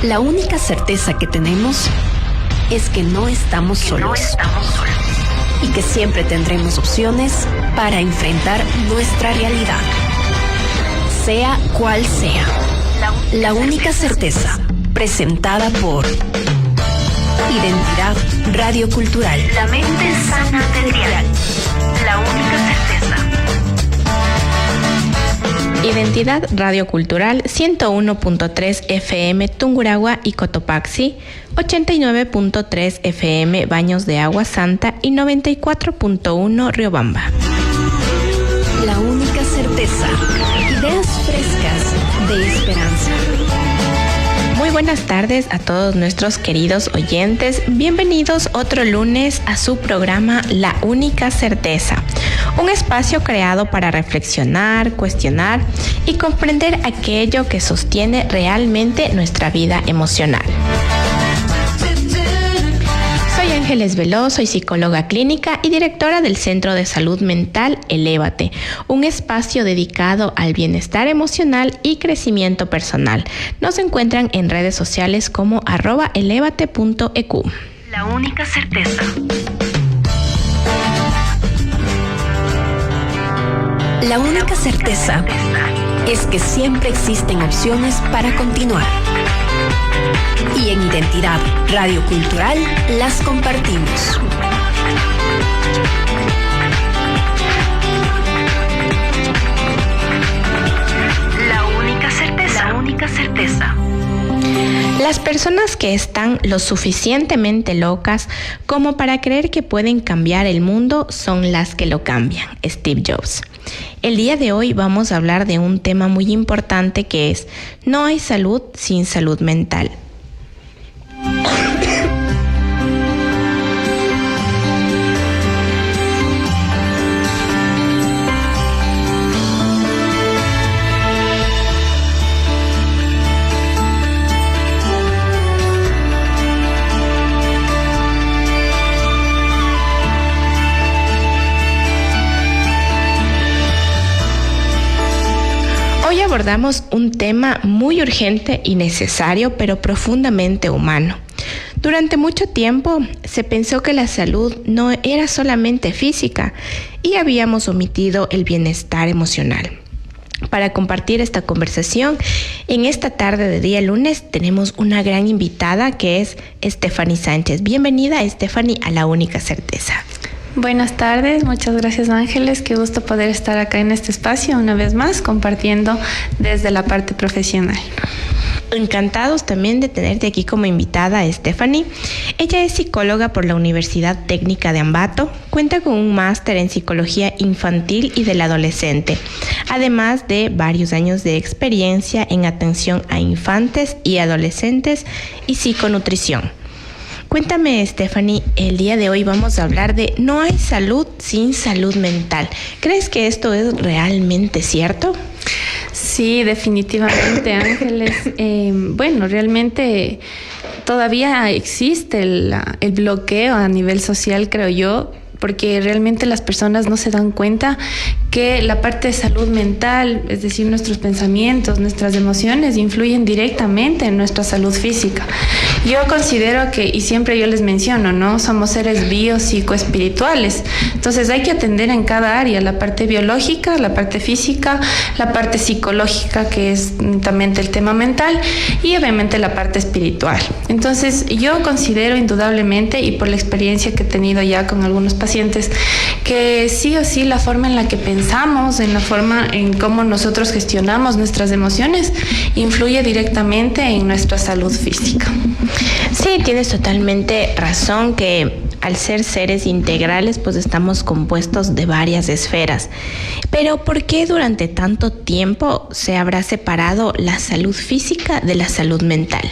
La única certeza que tenemos es que no estamos solos. Y que siempre tendremos opciones para enfrentar nuestra realidad. Sea cual sea. La única certeza, presentada por Identidad Radiocultural. La mente sana del dial. La única certeza. Identidad Radiocultural 101.3 FM Tungurahua y Cotopaxi, 89.3 FM Baños de Agua Santa y 94.1 Riobamba. La única certeza. Ideas frescas de esperanza. Muy buenas tardes a todos nuestros queridos oyentes. Bienvenidos otro lunes a su programa La Única Certeza. Un espacio creado para reflexionar, cuestionar y comprender aquello que sostiene realmente nuestra vida emocional. Soy Ángeles Veloz, soy psicóloga clínica y directora del Centro de Salud Mental Elévate, un espacio dedicado al bienestar emocional y crecimiento personal. Nos encuentran en redes sociales como @elevate.eq. La única certeza. La única certeza es que siempre existen opciones para continuar. Y en Identidad Radiocultural las compartimos. La única certeza. La única certeza. Las personas que están lo suficientemente locas como para creer que pueden cambiar el mundo son las que lo cambian. Steve Jobs. El día de hoy vamos a hablar de un tema muy importante que es: no hay salud sin salud mental. Hoy abordamos un tema muy urgente y necesario, pero profundamente humano. Durante mucho tiempo se pensó que la salud no era solamente física y habíamos omitido el bienestar emocional. Para compartir esta conversación, en esta tarde de día lunes tenemos una gran invitada que es Stephanie Sánchez. Bienvenida, Stephanie, a La Única Certeza. Buenas tardes, muchas gracias Ángeles, qué gusto poder estar acá en este espacio una vez más compartiendo desde la parte profesional. Encantados también de tenerte aquí como invitada, Stephanie. Ella es psicóloga por la Universidad Técnica de Ambato, cuenta con un máster en psicología infantil y del adolescente, además de varios años de experiencia en atención a infantes y adolescentes y psiconutrición. Cuéntame, Stephanie, el día de hoy vamos a hablar de no hay salud sin salud mental. ¿Crees que esto es realmente cierto? Sí, definitivamente, Ángeles. Bueno, realmente todavía existe el bloqueo a nivel social, creo yo, porque realmente las personas no se dan cuenta que la parte de salud mental, es decir, nuestros pensamientos, nuestras emociones, influyen directamente en nuestra salud física. Yo considero que, y siempre yo les menciono, ¿no? Somos seres biopsicoespirituales. Entonces hay que atender en cada área, la parte biológica, la parte física, la parte psicológica, que es también el tema mental, y obviamente la parte espiritual. Entonces yo considero indudablemente, y por la experiencia que he tenido ya con algunos pacientes, que sí o sí la forma en la que pensamos, en la forma en cómo nosotros gestionamos nuestras emociones, influye directamente en nuestra salud física. Sí, tienes totalmente razón que al ser seres integrales, pues estamos compuestos de varias esferas. Pero ¿por qué durante tanto tiempo se habrá separado la salud física de la salud mental?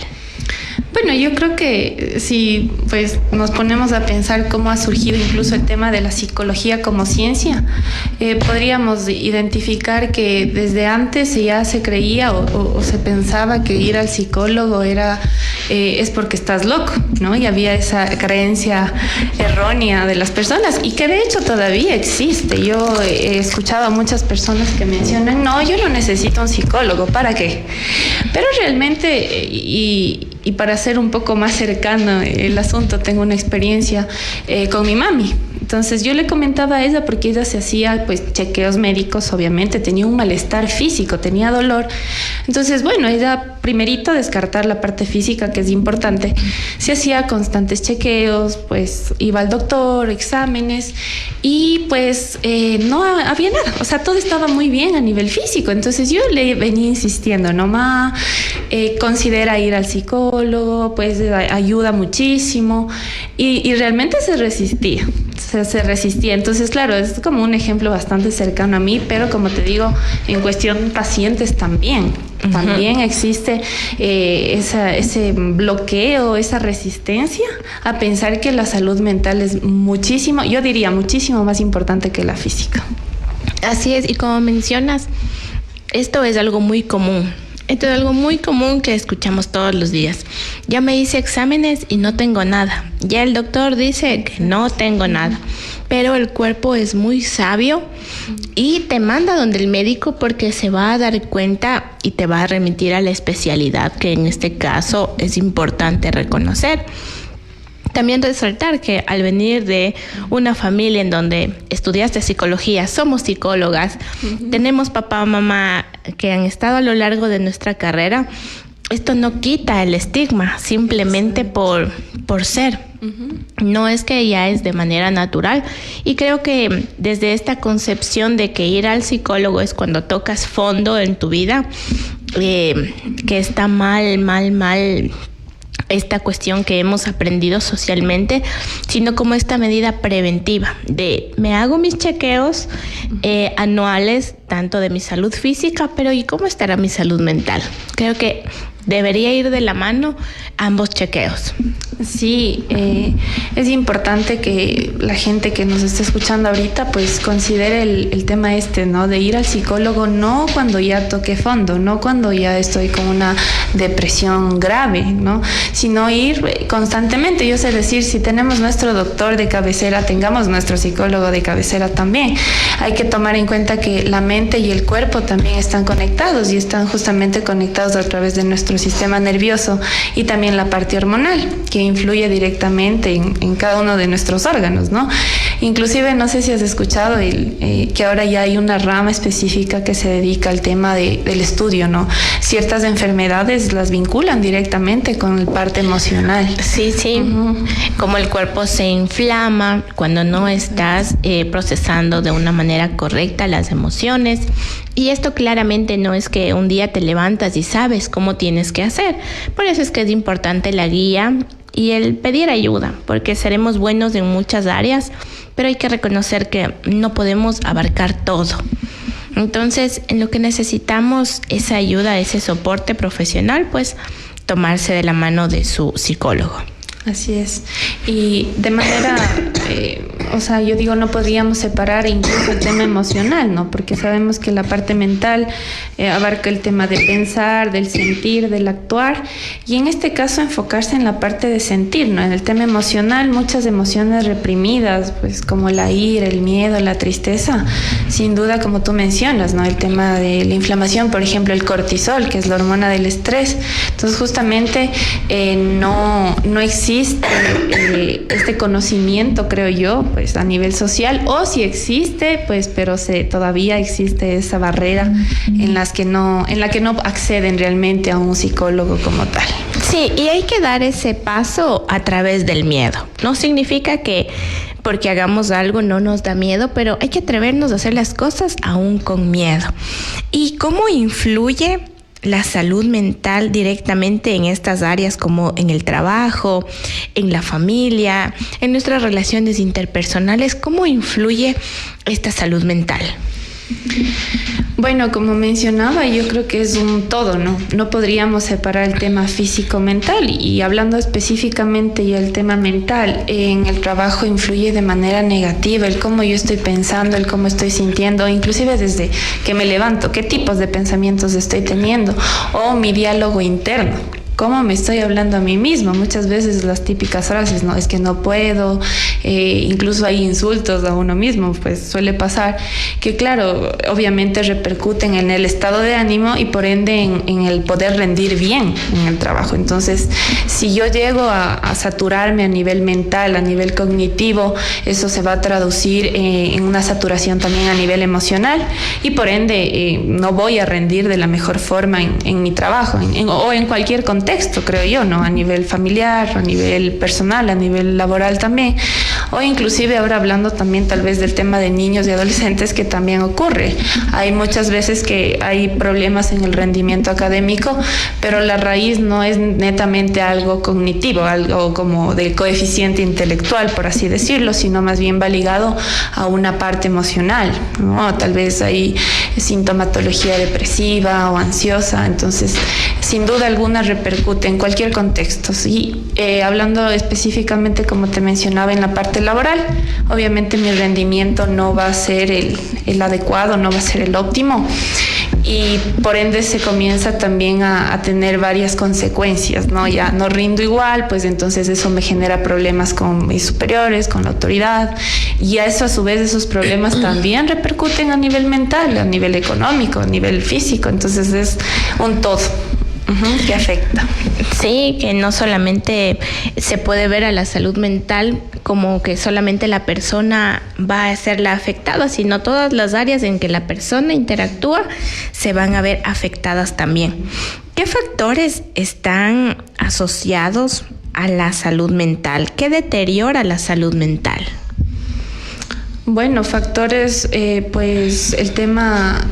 Bueno, yo creo que si pues nos ponemos a pensar cómo ha surgido incluso el tema de la psicología como ciencia, podríamos identificar que desde antes ya se creía o se pensaba que ir al psicólogo es porque estás loco, ¿no? Y había esa creencia errónea de las personas y que de hecho todavía existe. Yo he escuchado a muchas personas que mencionan, no, yo no necesito un psicólogo, ¿para qué? Pero realmente, y y para ser un poco más cercano el asunto, tengo una experiencia con mi mami. Entonces yo le comentaba a ella porque ella se hacía pues chequeos médicos, obviamente, tenía un malestar físico, tenía dolor. Entonces, bueno, ella primerito descartar la parte física, que es importante, se hacía constantes chequeos, pues iba al doctor, exámenes, y pues no había nada, o sea, todo estaba muy bien a nivel físico. Entonces yo le venía insistiendo, no ma, considera ir al psicólogo, pues ayuda muchísimo, y realmente se resistía. Se resistía. Entonces, claro, es como un ejemplo bastante cercano a mí, pero como te digo, en cuestión pacientes también existe ese bloqueo, esa resistencia a pensar que la salud mental es muchísimo, yo diría muchísimo más importante que la física. Así es, y como mencionas, esto es algo muy común. Esto es algo muy común que escuchamos todos los días. Ya me hice exámenes y no tengo nada. Ya el doctor dice que no tengo nada. Pero el cuerpo es muy sabio y te manda donde el médico porque se va a dar cuenta y te va a remitir a la especialidad, que en este caso es importante reconocer. También resaltar que al venir de una familia en donde estudiaste psicología, somos psicólogas, tenemos papá o mamá que han estado a lo largo de nuestra carrera, esto no quita el estigma, simplemente por ser. No es que ya es de manera natural, y creo que desde esta concepción de que ir al psicólogo es cuando tocas fondo en tu vida, que está mal esta cuestión que hemos aprendido socialmente, sino como esta medida preventiva de me hago mis chequeos anuales, tanto de mi salud física, pero ¿y cómo estará mi salud mental? Creo que debería ir de la mano ambos chequeos. Sí, es importante que la gente que nos esté escuchando ahorita pues considere el tema ¿no? De ir al psicólogo no cuando ya toque fondo, no cuando ya estoy con una depresión grave, ¿no? Sino ir constantemente. Yo sé decir, si tenemos nuestro doctor de cabecera, tengamos nuestro psicólogo de cabecera también. Hay que tomar en cuenta que la mente y el cuerpo también están conectados y están justamente conectados a través de nuestro sistema nervioso y también la parte hormonal, que influye directamente en cada uno de nuestros órganos, ¿no? Inclusive, no sé si has escuchado que ahora ya hay una rama específica que se dedica al tema del estudio, ¿no? Ciertas enfermedades las vinculan directamente con la parte emocional. Sí. Como el cuerpo se inflama cuando no estás procesando de una manera correcta las emociones. Y esto claramente no es que un día te levantas y sabes cómo tienes que hacer. Por eso es que es importante la guía y el pedir ayuda, porque seremos buenos en muchas áreas, pero hay que reconocer que no podemos abarcar todo. Entonces, en lo que necesitamos esa ayuda, ese soporte profesional, pues tomarse de la mano de su psicólogo. Así es. Y de manera, yo digo, no podríamos separar incluso el tema emocional, ¿no? Porque sabemos que la parte mental abarca el tema de pensar, del sentir, del actuar, y en este caso enfocarse en la parte de sentir, ¿no? En el tema emocional, muchas emociones reprimidas, pues como la ira, el miedo, la tristeza, sin duda, como tú mencionas, ¿no? El tema de la inflamación, por ejemplo, el cortisol, que es la hormona del estrés. Entonces, justamente no existe este conocimiento, creo yo, pues a nivel social, o si existe, pues, pero todavía existe esa barrera en la que no acceden realmente a un psicólogo como tal. Sí, y hay que dar ese paso a través del miedo. No significa que porque hagamos algo no nos da miedo, pero hay que atrevernos a hacer las cosas aún con miedo. ¿Y cómo influye la salud mental directamente en estas áreas, como en el trabajo, en la familia, en nuestras relaciones interpersonales? ¿Cómo influye esta salud mental? Bueno, como mencionaba, yo creo que es un todo, ¿no? No podríamos separar el tema físico-mental, y hablando específicamente del tema mental, en el trabajo influye de manera negativa el cómo yo estoy pensando, el cómo estoy sintiendo, inclusive desde que me levanto, qué tipos de pensamientos estoy teniendo, o mi diálogo interno. cómo me estoy hablando a mí misma. Muchas veces las típicas frases, no, es que no puedo, incluso hay insultos a uno mismo, pues suele pasar, que claro, obviamente repercuten en el estado de ánimo y por ende en el poder rendir bien en el trabajo. Entonces, si yo llego a saturarme a nivel mental, a nivel cognitivo, eso se va a traducir en una saturación también a nivel emocional y por ende no voy a rendir de la mejor forma en mi trabajo o en cualquier contexto, creo yo, ¿no? A nivel familiar, a nivel personal, a nivel laboral también, o inclusive ahora hablando también tal vez del tema de niños y adolescentes, que también ocurre. Hay muchas veces que hay problemas en el rendimiento académico, pero la raíz no es netamente algo cognitivo, algo como del coeficiente intelectual, por así decirlo, sino más bien va ligado a una parte emocional, ¿no? Tal vez hay sintomatología depresiva o ansiosa, entonces sin duda alguna repercute en cualquier contexto. Y hablando específicamente, como te mencionaba, en la parte laboral, obviamente mi rendimiento no va a ser el adecuado, no va a ser el óptimo, y por ende se comienza también a tener varias consecuencias, ¿no? Ya no rindo igual, pues entonces eso me genera problemas con mis superiores, con la autoridad, y a eso, a su vez, esos problemas también repercuten a nivel mental, a nivel económico, a nivel físico. Entonces es un todo que afecta. Sí, que no solamente se puede ver a la salud mental como que solamente la persona va a ser la afectada, sino todas las áreas en que la persona interactúa se van a ver afectadas también. ¿Qué factores están asociados a la salud mental? ¿Qué deteriora la salud mental? Bueno, factores, pues el tema,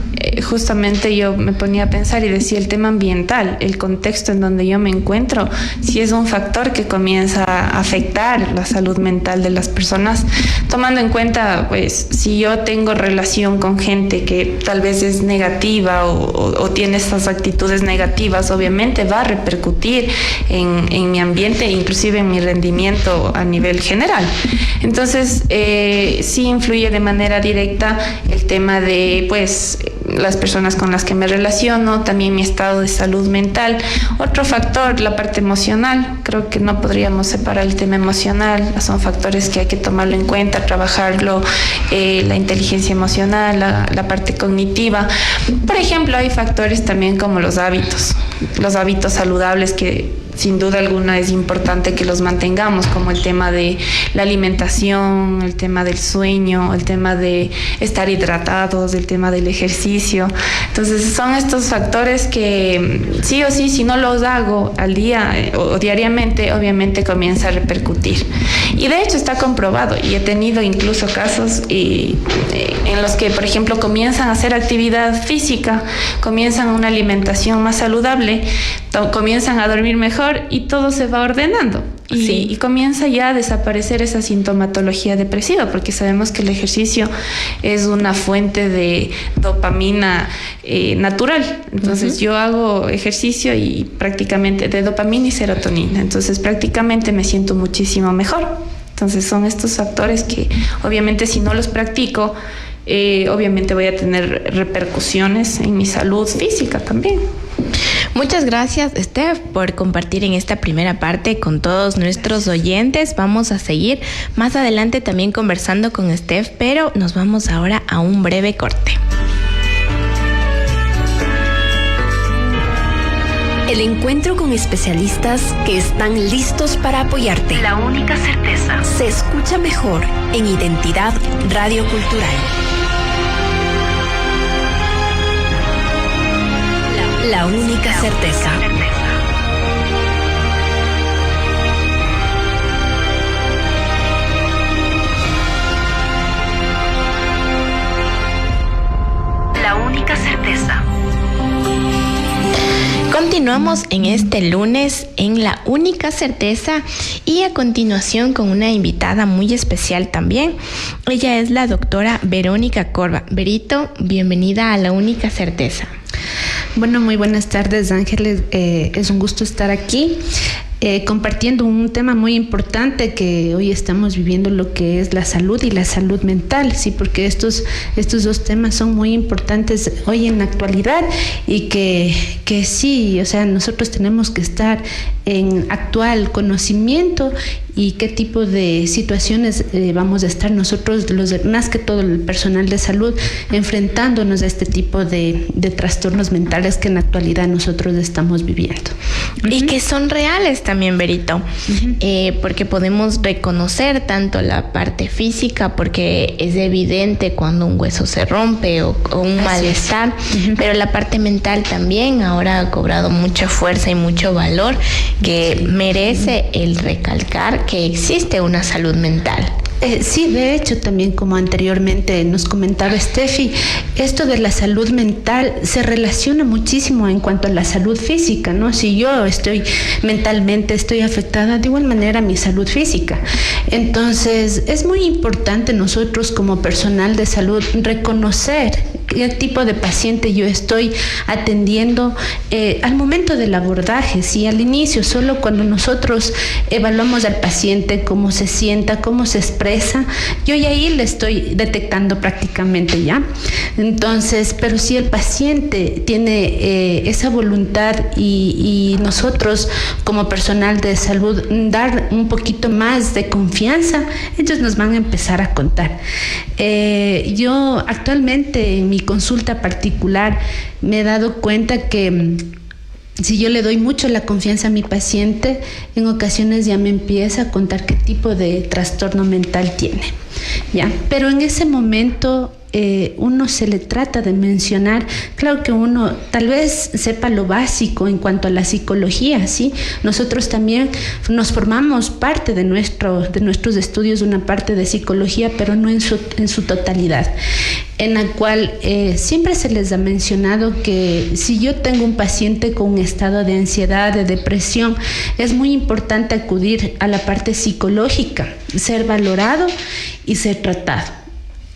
justamente yo me ponía a pensar y decía el tema ambiental, el contexto en donde yo me encuentro, si es un factor que comienza a afectar la salud mental de las personas, tomando en cuenta, pues, si yo tengo relación con gente que tal vez es negativa o tiene estas actitudes negativas, obviamente va a repercutir en mi ambiente, inclusive en mi rendimiento a nivel general. Entonces, sí influye de manera directa el tema de, pues, las personas con las que me relaciono, también mi estado de salud mental. Otro factor, la parte emocional. Creo que no podríamos separar el tema emocional. Son factores que hay que tomarlo en cuenta, trabajarlo, la inteligencia emocional, la parte cognitiva. Por ejemplo, hay factores también como los hábitos saludables que sin duda alguna es importante que los mantengamos, como el tema de la alimentación, el tema del sueño, el tema de estar hidratados, el tema del ejercicio. Entonces son estos factores que sí o sí, si no los hago al día o diariamente, obviamente comienza a repercutir. Y de hecho está comprobado, y he tenido incluso casos en los que, por ejemplo, comienzan a hacer actividad física, comienzan una alimentación más saludable, comienzan a dormir mejor y todo se va ordenando. Y comienza ya a desaparecer esa sintomatología depresiva, porque sabemos que el ejercicio es una fuente de dopamina natural. Entonces yo hago ejercicio y prácticamente de dopamina y serotonina. Entonces prácticamente me siento muchísimo mejor. Entonces son estos factores que obviamente si no los practico, obviamente voy a tener repercusiones en mi salud física también. Muchas gracias, Steph, por compartir en esta primera parte con todos nuestros oyentes. Vamos a seguir más adelante también conversando con Steph, pero nos vamos ahora a un breve corte. El encuentro con especialistas que están listos para apoyarte. La única certeza. Se escucha mejor en Identidad Radio Cultural. La única certeza. La única certeza. Continuamos en este lunes en La Única Certeza y a continuación con una invitada muy especial también. Ella es la doctora Verónica Corva. Berito, bienvenida a La Única Certeza. Bueno, muy buenas tardes, Ángeles. Es un gusto estar aquí. compartiendo un tema muy importante que hoy estamos viviendo, lo que es la salud y la salud mental, sí, porque estos dos temas son muy importantes hoy en la actualidad y que sí, o sea, nosotros tenemos que estar en actual conocimiento y qué tipo de situaciones vamos a estar nosotros, más que todo el personal de salud, enfrentándonos a este tipo de trastornos mentales que en la actualidad nosotros estamos viviendo. Y que son reales también, Berito, porque podemos reconocer tanto la parte física, porque es evidente cuando un hueso se rompe o un malestar, pero la parte mental también ahora ha cobrado mucha fuerza y mucho valor, que merece el recalcar que existe una salud mental. Sí, de hecho, también como anteriormente nos comentaba Steffi, esto de la salud mental se relaciona muchísimo en cuanto a la salud física, ¿no? Si yo mentalmente estoy afectada, de igual manera mi salud física. Entonces, es muy importante nosotros como personal de salud reconocer qué tipo de paciente yo estoy atendiendo al momento del abordaje, sí, al inicio, solo cuando nosotros evaluamos al paciente, cómo se sienta, cómo se expresa, yo ya ahí le estoy detectando prácticamente ya. Entonces, pero si el paciente tiene esa voluntad y nosotros como personal de salud dar un poquito más de confianza, ellos nos van a empezar a contar. Yo actualmente en mi consulta particular me he dado cuenta que si yo le doy mucho la confianza a mi paciente, en ocasiones ya me empieza a contar qué tipo de trastorno mental tiene, ¿ya? Pero en ese momento uno se le trata de mencionar, claro que uno tal vez sepa lo básico en cuanto a la psicología, ¿sí? Nosotros también nos formamos parte de nuestros estudios, una parte de psicología, pero no en su totalidad, en la cual siempre se les ha mencionado que si yo tengo un paciente con un estado de ansiedad, de depresión, es muy importante acudir a la parte psicológica, ser valorado y ser tratado.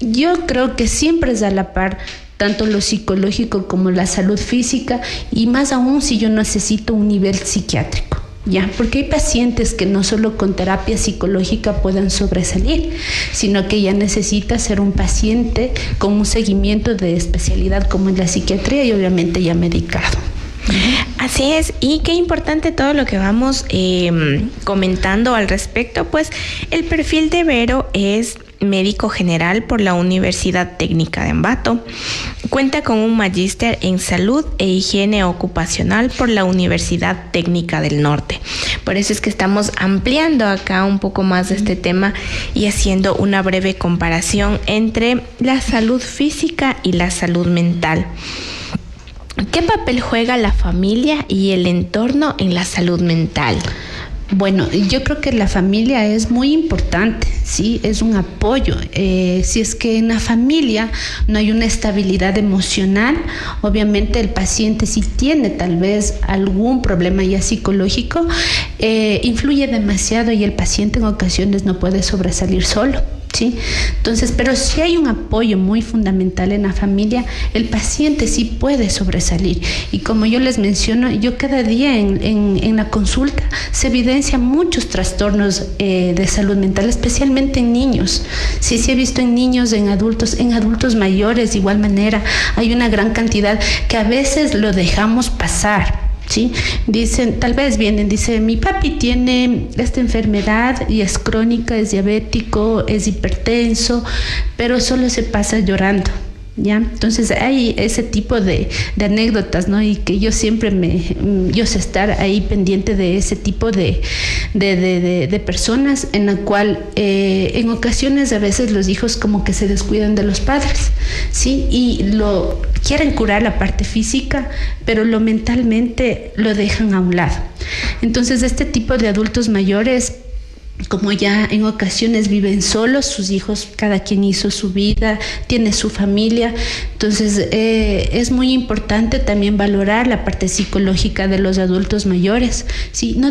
Yo creo que siempre es a la par tanto lo psicológico como la salud física, y más aún si yo necesito un nivel psiquiátrico. Ya, porque hay pacientes que no solo con terapia psicológica pueden sobresalir, sino que ya necesita ser un paciente con un seguimiento de especialidad como en la psiquiatría y obviamente ya medicado. Así es, y qué importante todo lo que vamos comentando al respecto, pues el perfil de Vero es médico general por la Universidad Técnica de Ambato. Cuenta con un magíster en salud e higiene ocupacional por la Universidad Técnica del Norte. Por eso es que estamos ampliando acá un poco más de este tema y haciendo una breve comparación entre la salud física y la salud mental. ¿Qué papel juega la familia y el entorno en la salud mental? Bueno, yo creo que la familia es muy importante, sí, es un apoyo. Si es que en la familia no hay una estabilidad emocional, obviamente el paciente si tiene tal vez algún problema ya psicológico, influye demasiado y el paciente en ocasiones no puede sobresalir solo. ¿Sí? Entonces, pero si hay un apoyo muy fundamental en la familia, el paciente sí puede sobresalir. Y como yo les menciono, yo cada día en la consulta se evidencian muchos trastornos de salud mental, especialmente en niños. Sí, he visto en niños, en adultos mayores de igual manera. Hay una gran cantidad que a veces lo dejamos pasar. ¿Sí? Dicen, tal vez vienen, dice, mi papi tiene esta enfermedad y es crónica, es diabético, es hipertenso, pero solo se pasa llorando. ¿Ya? Entonces hay ese tipo de anécdotas, ¿no? Y que yo siempre yo sé estar ahí pendiente de ese tipo de personas en la cual en ocasiones a veces los hijos como que se descuidan de los padres, ¿sí? Y lo quieren curar la parte física, pero lo mentalmente lo dejan a un lado. Entonces este tipo de adultos mayores como ya en ocasiones viven solos, sus hijos, cada quien hizo su vida, tiene su familia. Entonces es muy importante también valorar la parte psicológica de los adultos mayores. ¿Sí? No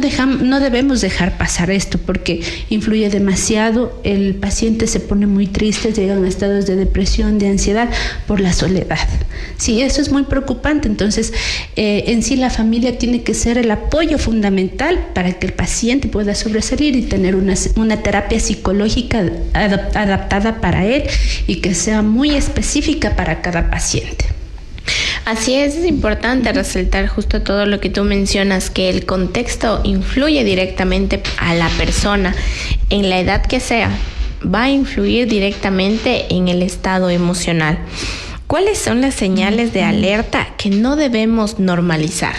debemos dejar pasar esto porque influye demasiado. El paciente se pone muy triste, llegan a estados de depresión, de ansiedad por la soledad. Sí, eso es muy preocupante. Entonces en sí la familia tiene que ser el apoyo fundamental para que el paciente pueda sobresalir y tener una terapia psicológica adaptada para él y que sea muy específica para cada paciente. Así es importante resaltar justo todo lo que tú mencionas, que el contexto influye directamente a la persona, en la edad que sea, va a influir directamente en el estado emocional. ¿Cuáles son las señales de alerta que no debemos normalizar?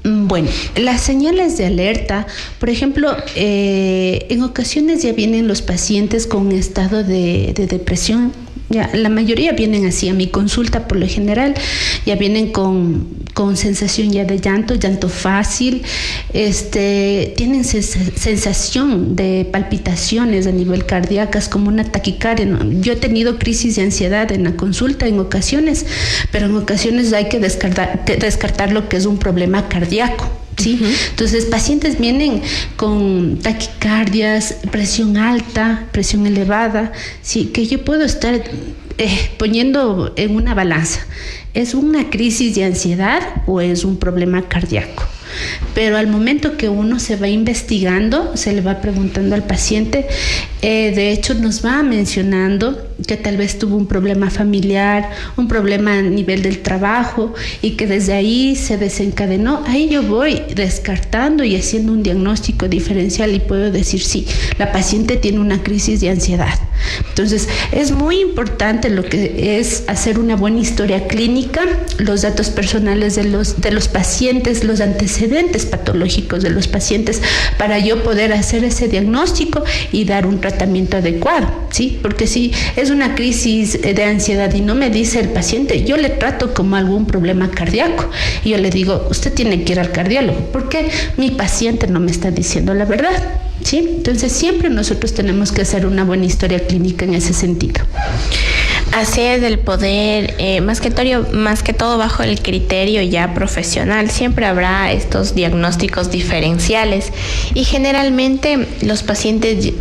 Bueno, las señales de alerta, por ejemplo, en ocasiones ya vienen los pacientes con un estado de depresión. Ya, la mayoría vienen así a mi consulta, por lo general, ya vienen con sensación ya de llanto fácil, tienen sensación de palpitaciones a nivel cardíaco, como una taquicardia, ¿no? Yo he tenido crisis de ansiedad en la consulta en ocasiones, pero en ocasiones hay que descartar lo que es un problema cardíaco. ¿Sí? Entonces, pacientes vienen con taquicardias, presión alta, presión elevada, ¿sí? Que yo puedo estar poniendo en una balanza. ¿Es una crisis de ansiedad o es un problema cardíaco? Pero al momento que uno se va investigando, se le va preguntando al paciente, de hecho nos va mencionando que tal vez tuvo un problema familiar, un problema a nivel del trabajo y que desde ahí se desencadenó. Ahí yo voy descartando y haciendo un diagnóstico diferencial y puedo decir sí, la paciente tiene una crisis de ansiedad. Entonces es muy importante lo que es hacer una buena historia clínica, los datos personales de los pacientes, los antecedentes patológicos de los pacientes para yo poder hacer ese diagnóstico y dar un tratamiento adecuado, ¿sí? Porque si es una crisis de ansiedad y no me dice el paciente, yo le trato como algún problema cardíaco y yo le digo, usted tiene que ir al cardiólogo porque mi paciente no me está diciendo la verdad, ¿sí? Entonces siempre nosotros tenemos que hacer una buena historia clínica en ese sentido. Así es, el poder, más que todo bajo el criterio ya profesional, siempre habrá estos diagnósticos diferenciales y generalmente los pacientes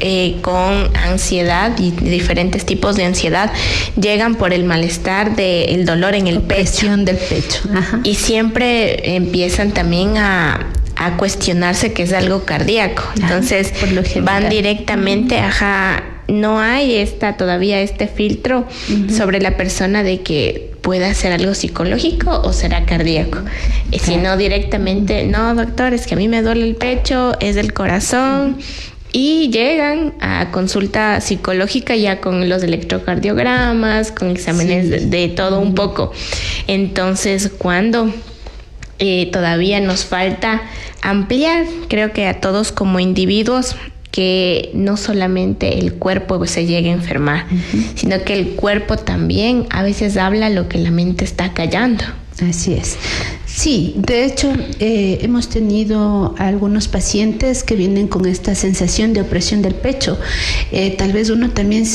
con ansiedad y diferentes tipos de ansiedad llegan por el malestar del dolor en el pecho. Presión del pecho. Ajá. Y siempre empiezan también a cuestionarse que es algo cardíaco. Entonces van directamente no hay todavía este filtro sobre la persona de que pueda ser algo psicológico o será cardíaco. Sino directamente, no, doctor, es que a mí me duele el pecho, es del corazón. Y llegan a consulta psicológica ya con los electrocardiogramas, con exámenes de todo un poco. Entonces, cuando todavía nos falta ampliar, creo que a todos como individuos, que no solamente el cuerpo se llegue a enfermar, sino que el cuerpo también a veces habla lo que la mente está callando. Así es. Sí, de hecho hemos tenido algunos pacientes que vienen con esta sensación de opresión del pecho. Tal vez uno también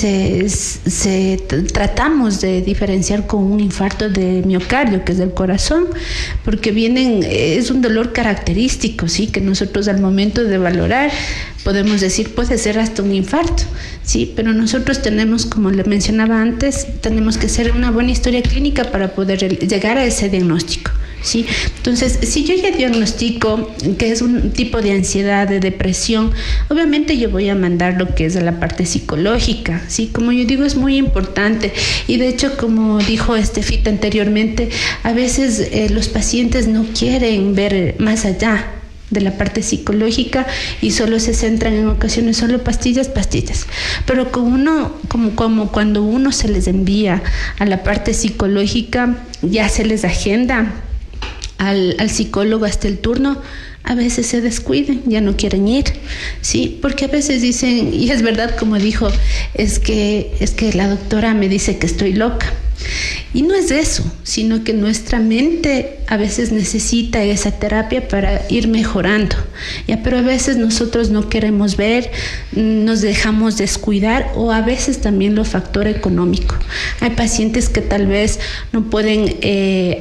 tratamos de diferenciar con un infarto de miocardio, que es del corazón, porque es un dolor característico, sí, que nosotros al momento de valorar podemos decir puede ser hasta un infarto, sí, pero nosotros tenemos, como le mencionaba antes, tenemos que hacer una buena historia clínica para poder llegar a ese diagnóstico. ¿Sí? Entonces, si yo ya diagnostico que es un tipo de ansiedad, de depresión, obviamente yo voy a mandar lo que es la parte psicológica, ¿sí? Como yo digo, es muy importante. Y de hecho, como dijo Estefita anteriormente, a veces los pacientes no quieren ver más allá de la parte psicológica y solo se centran en ocasiones solo pastillas. Pero como cuando uno se les envía a la parte psicológica, ya se les agenda al psicólogo hasta el turno, a veces se descuiden, ya no quieren ir, ¿sí? Porque a veces dicen, y es verdad como dijo, es que la doctora me dice que estoy loca. Y no es eso, sino que nuestra mente a veces necesita esa terapia para ir mejorando, ¿ya? Pero a veces nosotros no queremos ver, nos dejamos descuidar, o a veces también los factores económicos. Hay pacientes que tal vez no pueden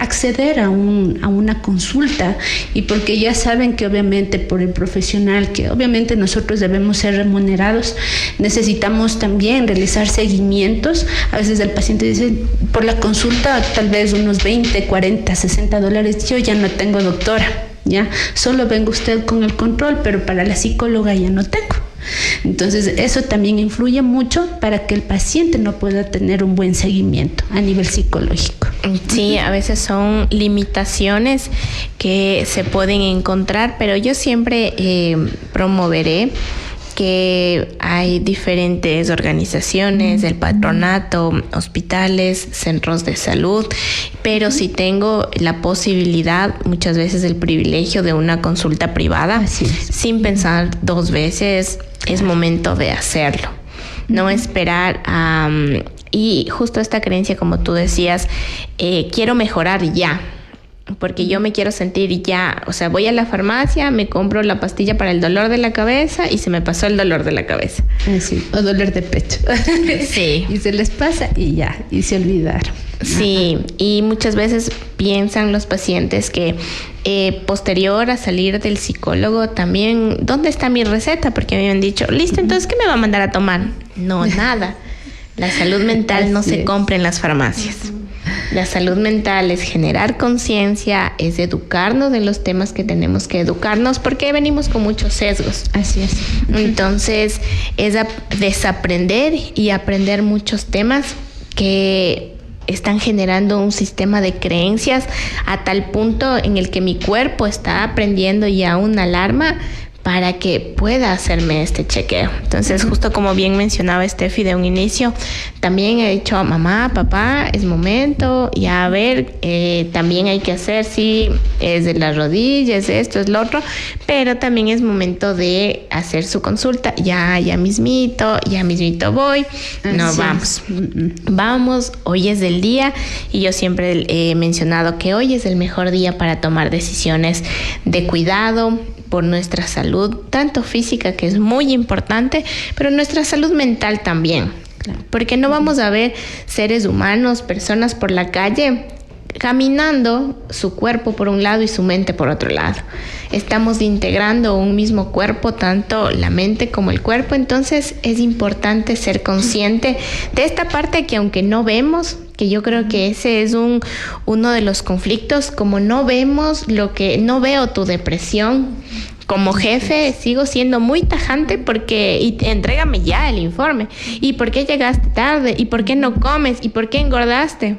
acceder a una consulta, y porque ya saben que obviamente por el profesional, que obviamente nosotros debemos ser remunerados, necesitamos también realizar seguimientos. A veces el paciente dice, por la consulta tal vez unos 20, 40, 60 dólares, yo ya no tengo doctora, ya solo vengo usted con el control, pero para la psicóloga ya no tengo. Entonces eso también influye mucho para que el paciente no pueda tener un buen seguimiento a nivel psicológico. Sí, a veces son limitaciones que se pueden encontrar, pero yo siempre promoveré que hay diferentes organizaciones, el patronato, hospitales, centros de salud, pero si tengo la posibilidad, muchas veces el privilegio de una consulta privada, sin pensar dos veces, es momento de hacerlo. No esperar a... y justo esta creencia, como tú decías, quiero mejorar ya. Porque yo me quiero sentir ya, o sea, voy a la farmacia, me compro la pastilla para el dolor de la cabeza y se me pasó el dolor de la cabeza. Sí, o dolor de pecho. Sí. Y se les pasa y ya, y se olvidaron. Sí, y muchas veces piensan los pacientes que posterior a salir del psicólogo también, ¿dónde está mi receta? Porque me habían dicho, listo, entonces, ¿qué me va a mandar a tomar? No, nada. La salud mental no se compra en las farmacias. La salud mental es generar conciencia, es educarnos de los temas que tenemos que educarnos, porque venimos con muchos sesgos. Así es. Entonces, es desaprender y aprender muchos temas que están generando un sistema de creencias a tal punto en el que mi cuerpo está aprendiendo ya una alarma para que pueda hacerme este chequeo. Entonces, justo como bien mencionaba Steffi de un inicio, también he dicho, mamá, papá, es momento, ya a ver, también hay que hacer, sí, es de las rodillas, esto, es lo otro, pero también es momento de hacer su consulta, ya mismito voy, no, vamos, vamos, hoy es el día, y yo siempre he mencionado que hoy es el mejor día para tomar decisiones de cuidado por nuestra salud, tanto física, que es muy importante, pero nuestra salud mental también. Claro. Porque no vamos a ver seres humanos, personas por la calle, caminando su cuerpo por un lado y su mente por otro lado. Estamos integrando un mismo cuerpo, tanto la mente como el cuerpo, entonces es importante ser consciente de esta parte que aunque no vemos, que yo creo que ese es uno de los conflictos, como no vemos no veo tu depresión. Como jefe sigo siendo muy tajante porque entrégame ya el informe. ¿Y por qué llegaste tarde? ¿Y por qué no comes? ¿Y por qué engordaste?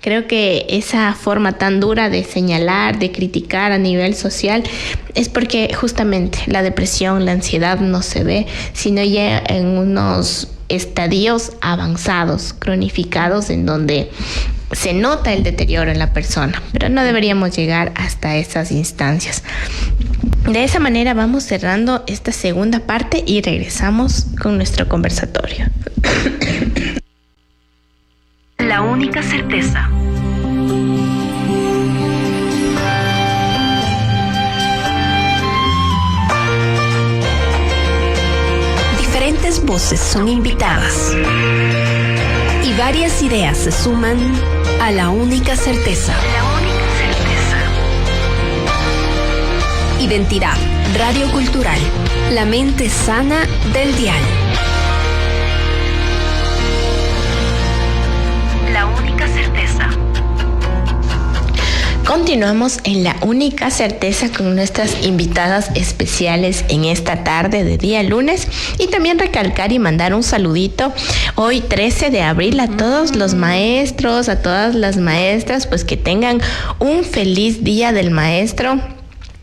Creo que esa forma tan dura de señalar, de criticar a nivel social, es porque justamente la depresión, la ansiedad no se ve, sino ya en unos estadios avanzados, cronificados, en donde se nota el deterioro en la persona, pero no deberíamos llegar hasta esas instancias. De esa manera vamos cerrando esta segunda parte y regresamos con nuestro conversatorio. La única certeza. Diferentes voces son invitadas y varias ideas se suman a la única certeza. Identidad radiocultural, la mente sana del dial. La única certeza. Continuamos en La Única Certeza con nuestras invitadas especiales en esta tarde de día lunes, y también recalcar y mandar un saludito hoy 13 de abril a todos los maestros, a todas las maestras, pues que tengan un feliz día del maestro.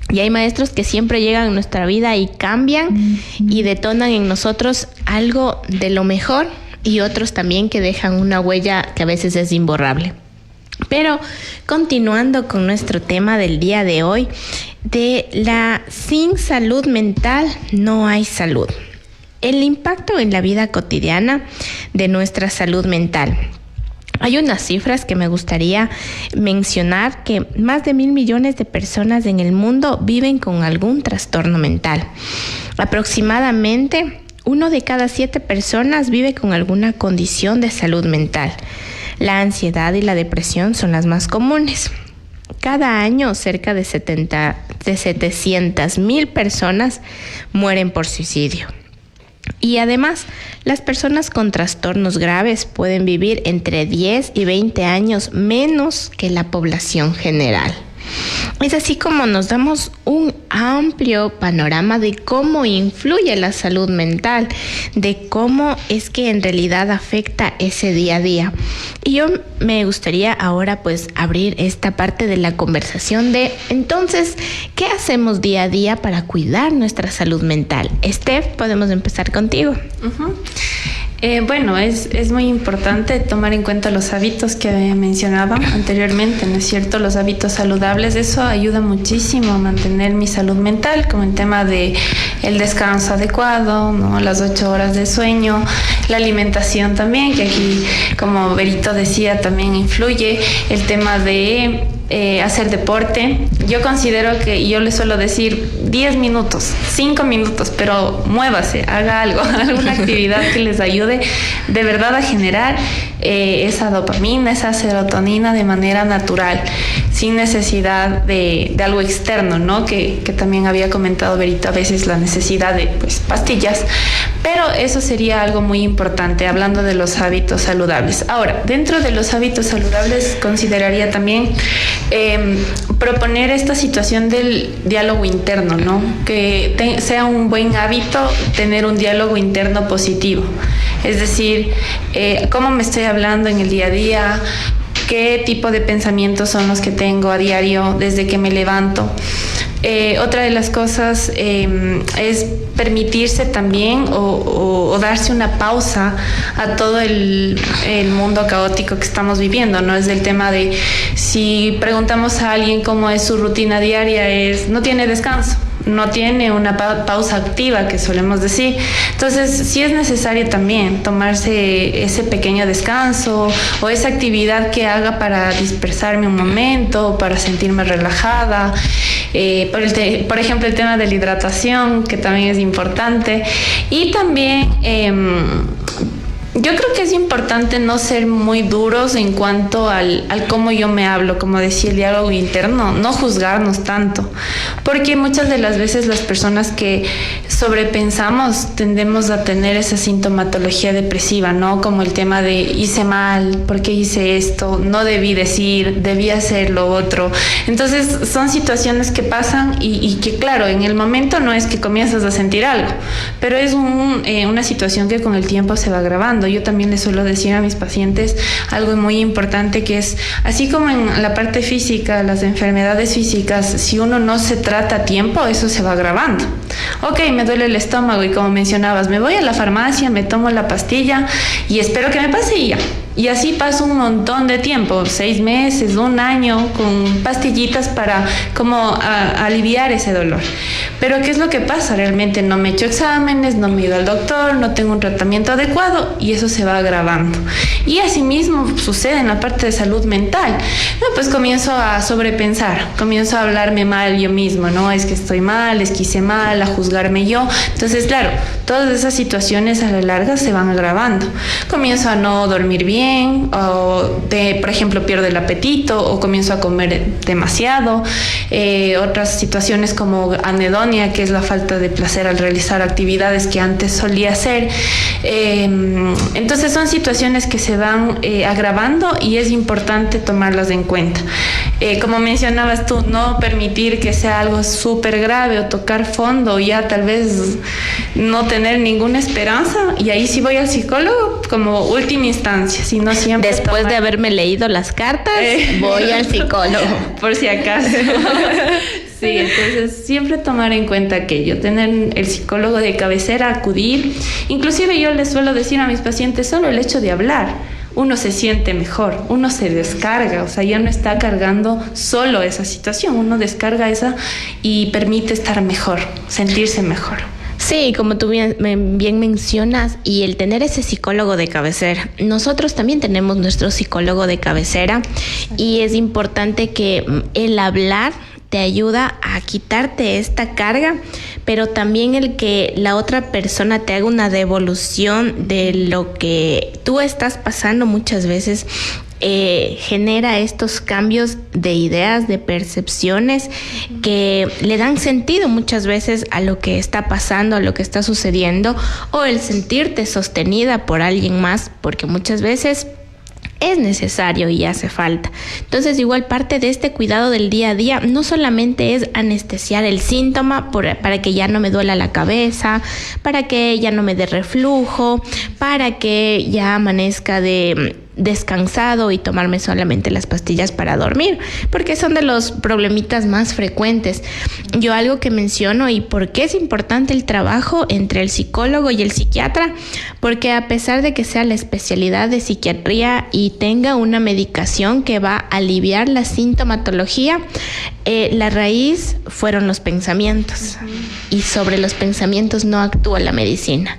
Y hay maestros que siempre llegan a nuestra vida y cambian y detonan en nosotros algo de lo mejor, y otros también que dejan una huella que a veces es imborrable. Pero continuando con nuestro tema del día de hoy, sin salud mental no hay salud. El impacto en la vida cotidiana de nuestra salud mental. Hay unas cifras que me gustaría mencionar, que más de 1.000 millones de personas en el mundo viven con algún trastorno mental. Aproximadamente 1 de cada 7 personas vive con alguna condición de salud mental. La ansiedad y la depresión son las más comunes. Cada año cerca de 700.000 personas mueren por suicidio. Y además, las personas con trastornos graves pueden vivir entre 10 y 20 años menos que la población general. Es así como nos damos un amplio panorama de cómo influye la salud mental, de cómo es que en realidad afecta ese día a día. Y yo me gustaría ahora pues abrir esta parte de la conversación de, entonces, ¿qué hacemos día a día para cuidar nuestra salud mental? Steph, podemos empezar contigo. Bueno, es muy importante tomar en cuenta los hábitos que mencionaba anteriormente, ¿no es cierto? Los hábitos saludables, eso ayuda muchísimo a mantener mi salud mental, como el tema de el descanso adecuado, ¿no? Las 8 horas de sueño, la alimentación también, que aquí, como Berito decía, también influye, el tema de hacer deporte. Yo considero que, yo le suelo decir 10 minutos, 5 minutos, pero muévase, haga algo, alguna actividad que les ayude de verdad a generar esa dopamina, esa serotonina de manera natural, sin necesidad de algo externo, ¿no? Que también había comentado Berito, a veces la necesidad de pastillas, pero eso sería algo muy importante, hablando de los hábitos saludables. Ahora, dentro de los hábitos saludables consideraría también proponer esta situación del diálogo interno, ¿no? Que sea un buen hábito tener un diálogo interno positivo. Es decir, cómo me estoy hablando en el día a día, qué tipo de pensamientos son los que tengo a diario desde que me levanto. Otra de las cosas es permitirse también o darse una pausa a todo el mundo caótico que estamos viviendo, ¿no? Es el tema de, si preguntamos a alguien cómo es su rutina diaria, no tiene descanso, no tiene una pausa activa, que solemos decir. Entonces, sí es necesario también tomarse ese pequeño descanso o esa actividad que haga para dispersarme un momento, para sentirme relajada. Por ejemplo, el tema de la hidratación, que también es importante. Y también yo creo que es importante no ser muy duros en cuanto al cómo yo me hablo, como decía, el diálogo interno, no juzgarnos tanto, porque muchas de las veces las personas que sobrepensamos tendemos a tener esa sintomatología depresiva, ¿no? Como el tema de hice mal, ¿por qué hice esto? No debí decir, debí hacer lo otro. Entonces son situaciones que pasan y que, claro, en el momento no es que comienzas a sentir algo, pero es una situación que con el tiempo se va agravando. Yo también les suelo decir a mis pacientes algo muy importante, que es, así como en la parte física, las enfermedades físicas, si uno no se trata a tiempo, eso se va agravando. Ok, me duele el estómago y, como mencionabas, me voy a la farmacia, me tomo la pastilla y espero que me pase y ya. Y así paso un montón de tiempo, 6 meses, 1 año, con pastillitas para como aliviar ese dolor. Pero ¿qué es lo que pasa? Realmente no me he hecho exámenes, no me he ido al doctor, no tengo un tratamiento adecuado y eso se va agravando. Y asimismo sucede en la parte de salud mental. No, pues comienzo a sobrepensar, comienzo a hablarme mal yo mismo, ¿no? Es que estoy mal, es que hice mal, a juzgarme yo. Entonces, claro, todas esas situaciones a la larga se van agravando. Comienzo a no dormir bien, por ejemplo, pierdo el apetito o comienzo a comer demasiado. Otras situaciones como anedonia, que es la falta de placer al realizar actividades que antes solía hacer. Entonces son situaciones que se van agravando y es importante tomarlas en cuenta. Como mencionabas tú, no permitir que sea algo súper grave o tocar fondo, ya tal vez no tener ninguna esperanza, y ahí sí voy al psicólogo como última instancia, sino siempre después de haberme leído las cartas, voy al psicólogo por si acaso. Sí, entonces siempre tomar en cuenta aquello, tener el psicólogo de cabecera, acudir. Inclusive yo les suelo decir a mis pacientes, solo el hecho de hablar, uno se siente mejor, uno se descarga, o sea, ya no está cargando solo esa situación, uno descarga esa y permite estar mejor, sentirse mejor. Sí, como tú bien mencionas, y el tener ese psicólogo de cabecera. Nosotros también tenemos nuestro psicólogo de cabecera y es importante que el hablar te ayuda a quitarte esta carga, pero también el que la otra persona te haga una devolución de lo que tú estás pasando muchas veces genera estos cambios de ideas, de percepciones que le dan sentido muchas veces a lo que está pasando, a lo que está sucediendo, o el sentirte sostenida por alguien más, porque muchas veces es necesario y hace falta. Entonces, igual parte de este cuidado del día a día no solamente es anestesiar el síntoma para que ya no me duela la cabeza, para que ya no me dé reflujo, para que ya amanezca descansado y tomarme solamente las pastillas para dormir, porque son de los problemitas más frecuentes. Yo algo que menciono y por qué es importante el trabajo entre el psicólogo y el psiquiatra, porque a pesar de que sea la especialidad de psiquiatría y tenga una medicación que va a aliviar la sintomatología, la raíz fueron los pensamientos, y sobre los pensamientos no actúa la medicina.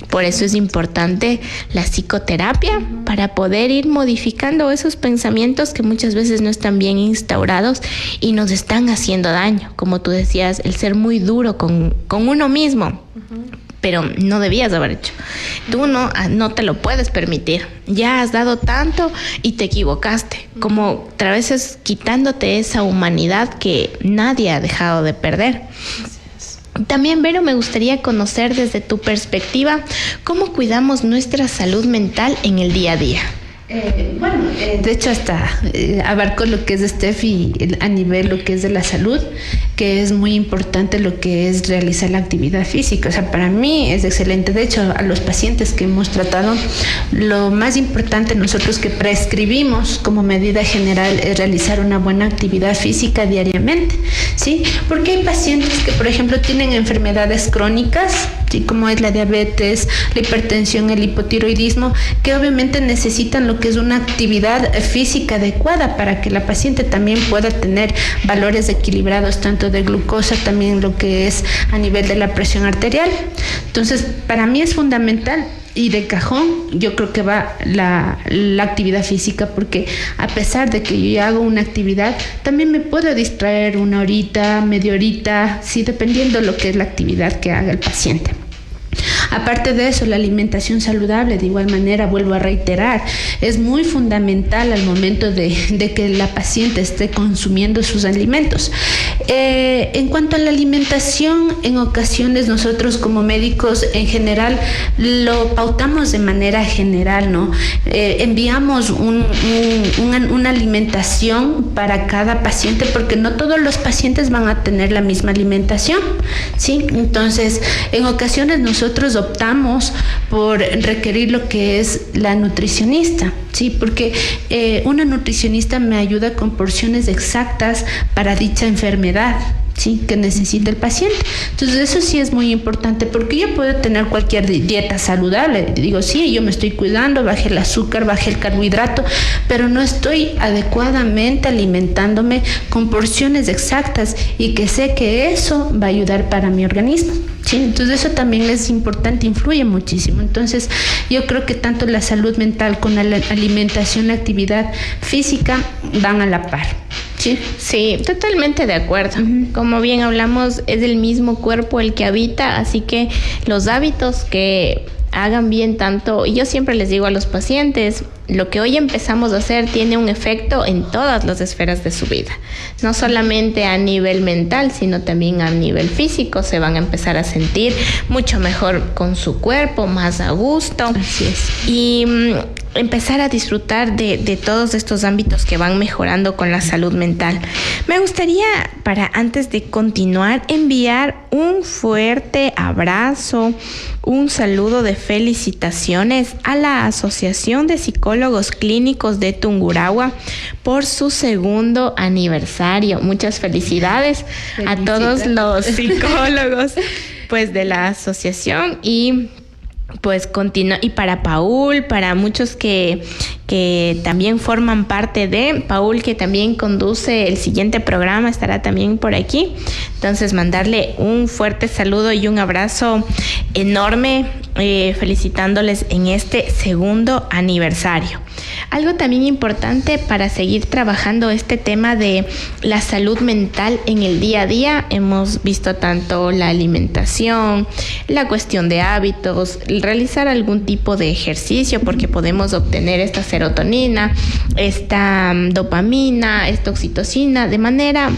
Por eso es importante la psicoterapia para poder ir modificando esos pensamientos que muchas veces no están bien instaurados y nos están haciendo daño. Como tú decías, el ser muy duro con uno mismo, pero no debías haber hecho. Tú no te lo puedes permitir. Ya has dado tanto y te equivocaste. Como a veces quitándote esa humanidad que nadie ha dejado de perder. También, Vero, me gustaría conocer desde tu perspectiva cómo cuidamos nuestra salud mental en el día a día. De hecho hasta abarco lo que es Steffi a nivel lo que es de la salud, que es muy importante lo que es realizar la actividad física. O sea, para mí es excelente. De hecho, a los pacientes que hemos tratado, lo más importante nosotros que prescribimos como medida general es realizar una buena actividad física diariamente, ¿sí? Porque hay pacientes que, por ejemplo, tienen enfermedades crónicas, ¿sí? Como es la diabetes, la hipertensión, el hipotiroidismo, que obviamente necesitan lo que es una actividad física adecuada para que la paciente también pueda tener valores equilibrados, tanto de glucosa, también lo que es a nivel de la presión arterial. Entonces, para mí es fundamental. Y de cajón, yo creo que va la actividad física, porque a pesar de que yo ya hago una actividad, también me puedo distraer una horita, media horita, sí, dependiendo lo que es la actividad que haga el paciente. Aparte de eso, la alimentación saludable, de igual manera, vuelvo a reiterar, es muy fundamental al momento de que la paciente esté consumiendo sus alimentos. En cuanto a la alimentación, en ocasiones nosotros como médicos en general lo pautamos de manera general, ¿no? Enviamos una alimentación para cada paciente, porque no todos los pacientes van a tener la misma alimentación, ¿sí? Entonces, en ocasiones nosotros optamos por requerir lo que es la nutricionista, ¿sí? Porque una nutricionista me ayuda con porciones exactas para dicha enfermedad, ¿sí? Que necesita el paciente. Entonces eso sí es muy importante, porque yo puedo tener cualquier dieta saludable, digo, sí, yo me estoy cuidando, bajé el azúcar, bajé el carbohidrato, pero no estoy adecuadamente alimentándome con porciones exactas y que sé que eso va a ayudar para mi organismo, ¿sí? Entonces eso también es importante, influye muchísimo. Entonces yo creo que tanto la salud mental con la alimentación, la actividad física van a la par. Sí, totalmente de acuerdo. Como bien hablamos, es el mismo cuerpo el que habita, así que los hábitos que hagan bien tanto, y yo siempre les digo a los pacientes, lo que hoy empezamos a hacer tiene un efecto en todas las esferas de su vida, no solamente a nivel mental, sino también a nivel físico. Se van a empezar a sentir mucho mejor con su cuerpo, más a gusto. Así es. Y empezar a disfrutar de todos estos ámbitos que van mejorando con la salud mental. Me gustaría, para antes de continuar, enviar un fuerte abrazo, un saludo de felicitaciones a la Asociación de Psicólogos Clínicos de Tungurahua por su 2º aniversario. Muchas felicidades a todos los psicólogos pues de la asociación, y pues continúa, y para Paul, para muchos que que también forman parte de Paul, que también conduce el siguiente programa, estará también por aquí. Entonces, mandarle un fuerte saludo y un abrazo enorme, felicitándoles en este segundo aniversario. Algo también importante para seguir trabajando este tema de la salud mental en el día a día, hemos visto tanto la alimentación, la cuestión de hábitos, realizar algún tipo de ejercicio, porque podemos obtener esta serotonina, esta dopamina, esta oxitocina, de manera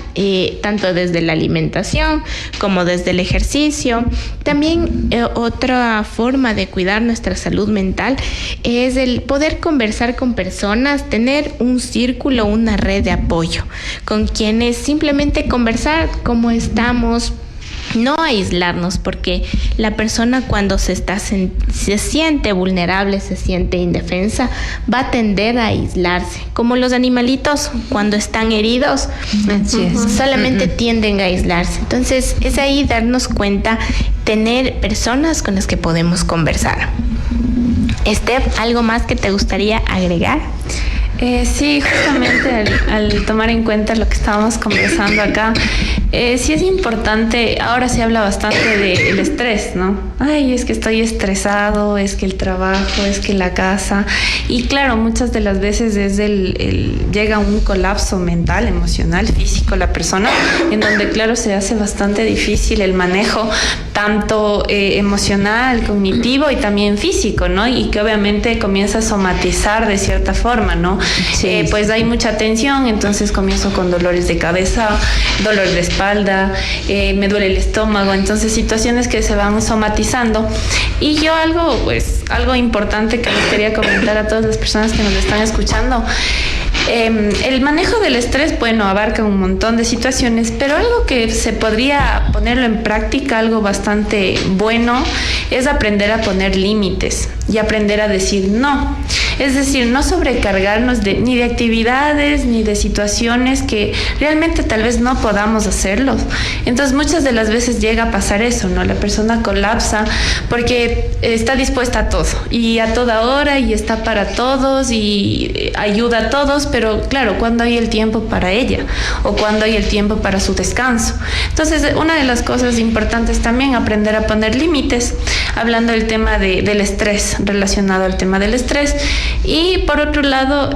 tanto desde la alimentación como desde el ejercicio. También otra forma de cuidar nuestra salud mental es el poder conversar con personas, tener un círculo, una red de apoyo, con quienes simplemente conversar cómo estamos, no aislarnos, porque la persona cuando se siente vulnerable, se siente indefensa, va a tender a aislarse, como los animalitos cuando están heridos, solamente tienden a aislarse. Entonces es ahí darnos cuenta, tener personas con las que podemos conversar. Steph, ¿algo más que te gustaría agregar? Sí, justamente al tomar en cuenta lo que estábamos conversando acá, sí es importante, ahora se habla bastante del estrés, ¿no? Ay, es que estoy estresado, es que el trabajo, es que la casa, y claro, muchas de las veces es llega un colapso mental, emocional, físico la persona, en donde claro se hace bastante difícil el manejo tanto emocional, cognitivo y también físico, ¿no? Y que obviamente comienza a somatizar de cierta forma, ¿no? Sí, pues hay mucha tensión, entonces comienzo con dolores de cabeza, dolor de espalda, me duele el estómago, entonces situaciones que se van somatizando. Y yo algo importante que les quería comentar a todas las personas que nos están escuchando, el manejo del estrés, bueno, abarca un montón de situaciones, pero algo que se podría ponerlo en práctica, algo bastante bueno, es aprender a poner límites y aprender a decir no. Es decir, no sobrecargarnos ni de actividades ni de situaciones que realmente tal vez no podamos hacerlos. Entonces muchas de las veces llega a pasar eso, ¿no? La persona colapsa porque está dispuesta a todo y a toda hora y está para todos y ayuda a todos, pero claro, ¿cuándo hay el tiempo para ella? ¿O cuándo hay el tiempo para su descanso? Entonces, una de las cosas importantes también aprender a poner límites, hablando del tema del estrés, relacionado al tema del estrés. Y por otro lado,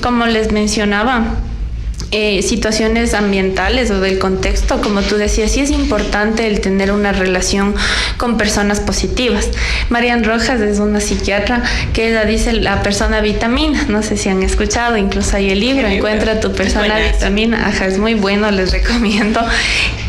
como les mencionaba, situaciones ambientales o del contexto, como tú decías, sí es importante el tener una relación con personas positivas. Marian Rojas es una psiquiatra que ella dice la persona vitamina, no sé si han escuchado, incluso hay el libro, Encuentra tu persona vitamina, es muy bueno, les recomiendo.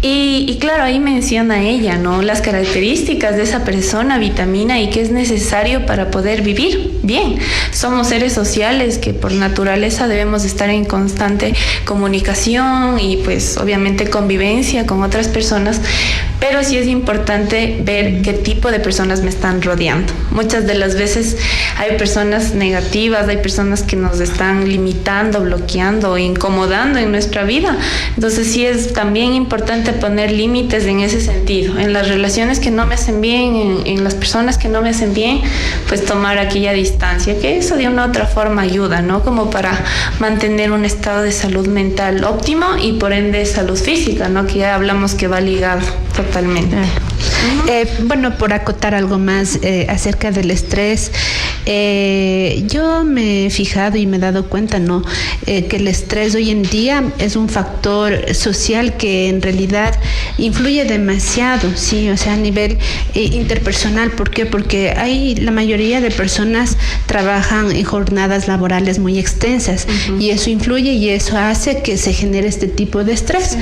Y claro, ahí menciona ella, ¿no? Las características de esa persona vitamina y qué es necesario para poder vivir bien. Somos seres sociales que por naturaleza debemos estar en constante comunicación y pues obviamente convivencia con otras personas, pero sí es importante ver qué tipo de personas me están rodeando. Muchas de las veces hay personas negativas, hay personas que nos están limitando, bloqueando, incomodando en nuestra vida. Entonces sí es también importante poner límites en ese sentido, en las relaciones que no me hacen bien, en las personas que no me hacen bien, pues tomar aquella distancia, que eso de una u otra forma ayuda, ¿no? Como para mantener un estado de salud mental óptimo y por ende salud física, ¿no? Que ya hablamos que va ligado totalmente. Bueno, por acotar algo más acerca del estrés, yo me he fijado y me he dado cuenta, ¿no? Que el estrés hoy en día es un factor social que en realidad influye demasiado, sí, o sea, a nivel interpersonal. ¿Por qué? Porque la mayoría de personas trabajan en jornadas laborales muy extensas y eso influye y eso hace que se genere este tipo de estrés.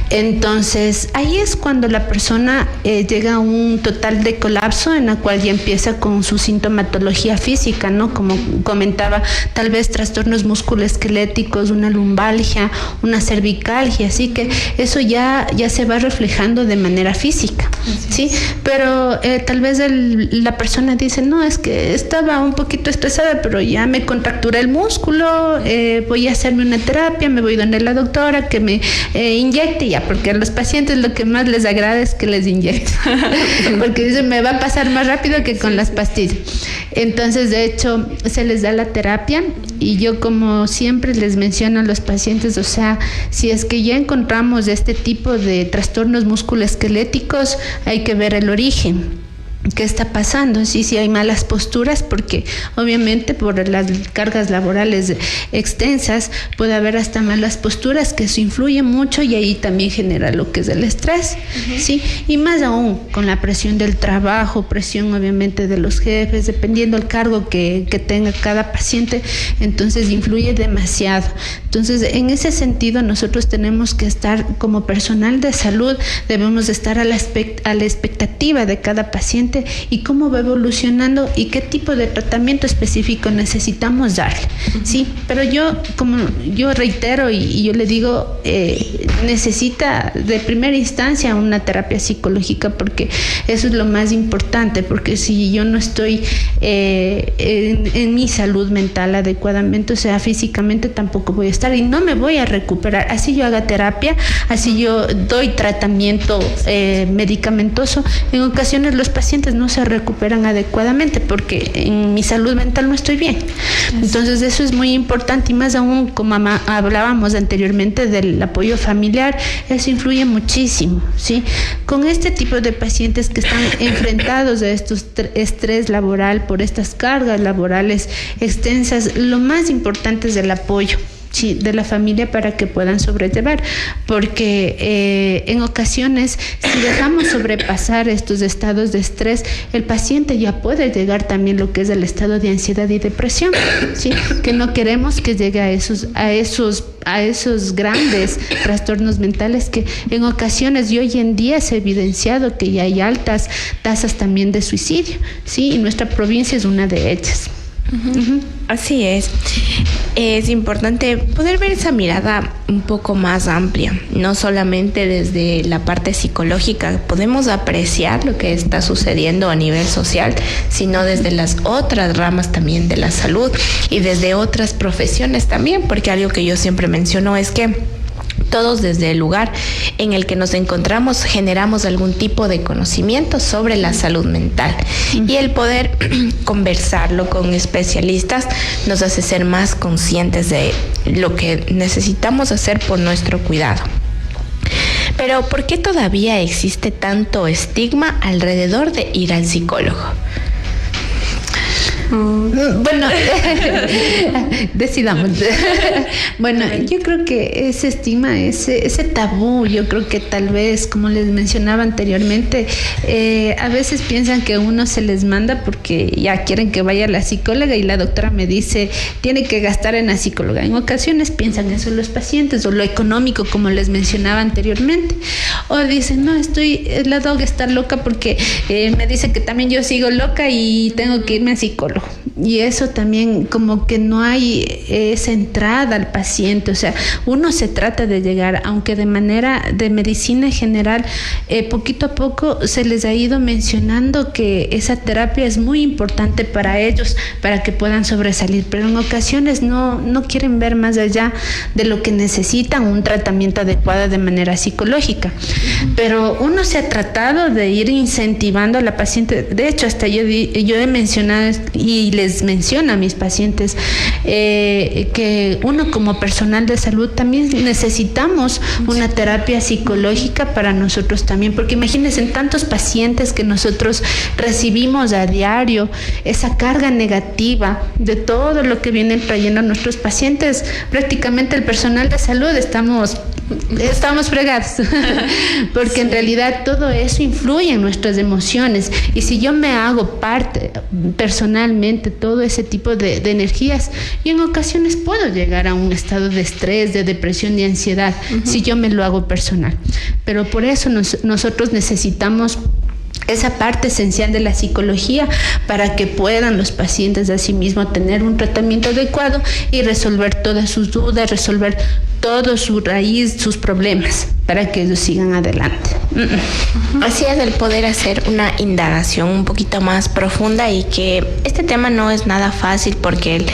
Entonces, ahí es cuando la persona llega a un total de colapso en la cual ya empieza con su sintomatología física, ¿no? Como comentaba, tal vez trastornos musculoesqueléticos, una lumbalgia, una cervicalgia, así que eso ya se va a reflejar reflejando de manera física, ¿sí? Pero tal vez la persona dice, no, es que estaba un poquito estresada, pero ya me contracturé el músculo, voy a hacerme una terapia, me voy donde la doctora que me inyecte ya, porque a los pacientes lo que más les agrada es que les inyecten, porque dicen, me va a pasar más rápido que con las pastillas. Entonces, de hecho, se les da la terapia y yo, como siempre les menciono a los pacientes, o sea, si es que ya encontramos este tipo de trastornos musculoesqueléticos, hay que ver el origen. ¿Qué está pasando? Sí, hay malas posturas, porque obviamente por las cargas laborales extensas puede haber hasta malas posturas, que eso influye mucho y ahí también genera lo que es el estrés, ¿sí? Y más aún con la presión del trabajo, presión obviamente de los jefes, dependiendo del cargo que tenga cada paciente, entonces influye demasiado. Entonces, en ese sentido, nosotros tenemos que estar como personal de salud, debemos estar a la expectativa de cada paciente y cómo va evolucionando y qué tipo de tratamiento específico necesitamos darle, ¿sí? Pero yo reitero y yo le digo, necesita de primera instancia una terapia psicológica, porque eso es lo más importante, porque si yo no estoy en mi salud mental adecuadamente, o sea, físicamente tampoco voy a estar y no me voy a recuperar. Así yo haga terapia, así yo doy tratamiento medicamentoso, en ocasiones los pacientes no se recuperan adecuadamente porque en mi salud mental no estoy bien. Entonces eso es muy importante, y más aún como hablábamos anteriormente del apoyo familiar, eso influye muchísimo, ¿sí? Con este tipo de pacientes que están enfrentados a estos estrés laboral por estas cargas laborales extensas, lo más importante es el apoyo, sí, de la familia, para que puedan sobrellevar, porque en ocasiones, si dejamos sobrepasar estos estados de estrés, el paciente ya puede llegar también lo que es el estado de ansiedad y depresión, ¿sí? Que no queremos que llegue a esos grandes trastornos mentales, que en ocasiones, y hoy en día se ha evidenciado que ya hay altas tasas también de suicidio, ¿sí? Y nuestra provincia es una de ellas. Así es. Es importante poder ver esa mirada un poco más amplia, no solamente desde la parte psicológica. Podemos apreciar lo que está sucediendo a nivel social, sino desde las otras ramas también de la salud y desde otras profesiones también, porque algo que yo siempre menciono es que todos, desde el lugar en el que nos encontramos, generamos algún tipo de conocimiento sobre la salud mental, y el poder conversarlo con especialistas nos hace ser más conscientes de lo que necesitamos hacer por nuestro cuidado. Pero ¿por qué todavía existe tanto estigma alrededor de ir al psicólogo? Bueno, decidamos. Bueno, yo creo que ese estigma, ese tabú, yo creo que tal vez, como les mencionaba anteriormente, a veces piensan que uno se les manda porque ya quieren que vaya a la psicóloga y la doctora me dice, tiene que gastar en la psicóloga. En ocasiones piensan eso los pacientes, o lo económico, como les mencionaba anteriormente. O dicen, no, la doc está loca porque me dice que también yo sigo loca y tengo que irme a psicólogo. Y eso también, como que no hay esa entrada al paciente. O sea, uno se trata de llegar, aunque de manera de medicina general, poquito a poco se les ha ido mencionando que esa terapia es muy importante para ellos, para que puedan sobresalir, pero en ocasiones no quieren ver más allá de lo que necesitan, un tratamiento adecuado de manera psicológica. Pero uno se ha tratado de ir incentivando a la paciente. De hecho, hasta yo he mencionado y les menciono a mis pacientes que uno, como personal de salud, también necesitamos una terapia psicológica para nosotros también, porque imagínense, en tantos pacientes que nosotros recibimos a diario, esa carga negativa de todo lo que vienen trayendo nuestros pacientes, prácticamente el personal de salud estamos fregados porque en realidad todo eso influye en nuestras emociones, y si yo me hago parte personalmente todo ese tipo de energías, y en ocasiones puedo llegar a un estado de estrés, de depresión, de ansiedad, si yo me lo hago personal. Pero por eso nosotros necesitamos esa parte esencial de la psicología, para que puedan los pacientes de sí mismos tener un tratamiento adecuado y resolver todas sus dudas, resolver todo su raíz, sus problemas, para que ellos sigan adelante. Así es, el poder hacer una indagación un poquito más profunda, y que este tema no es nada fácil, porque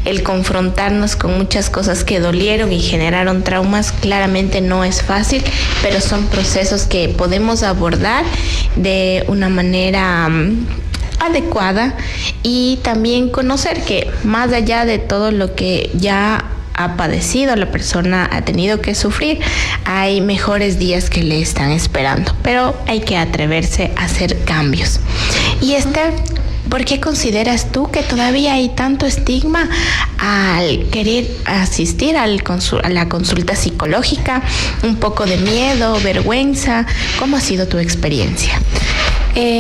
el confrontarnos con muchas cosas que dolieron y generaron traumas claramente no es fácil, pero son procesos que podemos abordar de una manera adecuada, y también conocer que más allá de todo lo que ya ha padecido, la persona ha tenido que sufrir, hay mejores días que le están esperando, pero hay que atreverse a hacer cambios. Y ¿por qué consideras tú que todavía hay tanto estigma al querer asistir a la consulta psicológica? Un poco de miedo, vergüenza. ¿Cómo ha sido tu experiencia?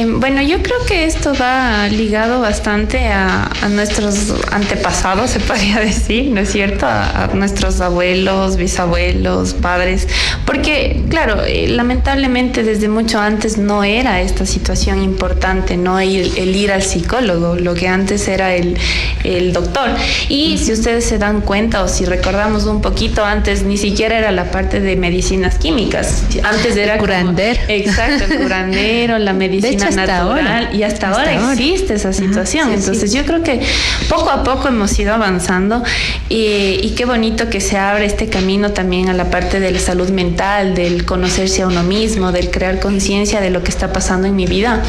Bueno, yo creo que esto va ligado bastante a nuestros antepasados, se podría decir, ¿no es cierto? A nuestros abuelos, bisabuelos, padres, porque, claro, lamentablemente desde mucho antes no era esta situación importante, no el ir al psicólogo, lo que antes era el doctor. Y si ustedes se dan cuenta, o si recordamos un poquito antes, ni siquiera era la parte de medicinas químicas, antes era curandero. Exacto, el curandero, la medicina natural, y hasta ahora existe esa situación. Entonces yo creo que poco a poco hemos ido avanzando, y qué bonito que se abre este camino también a la parte de la salud mental, del conocerse a uno mismo, del crear conciencia de lo que está pasando en mi vida.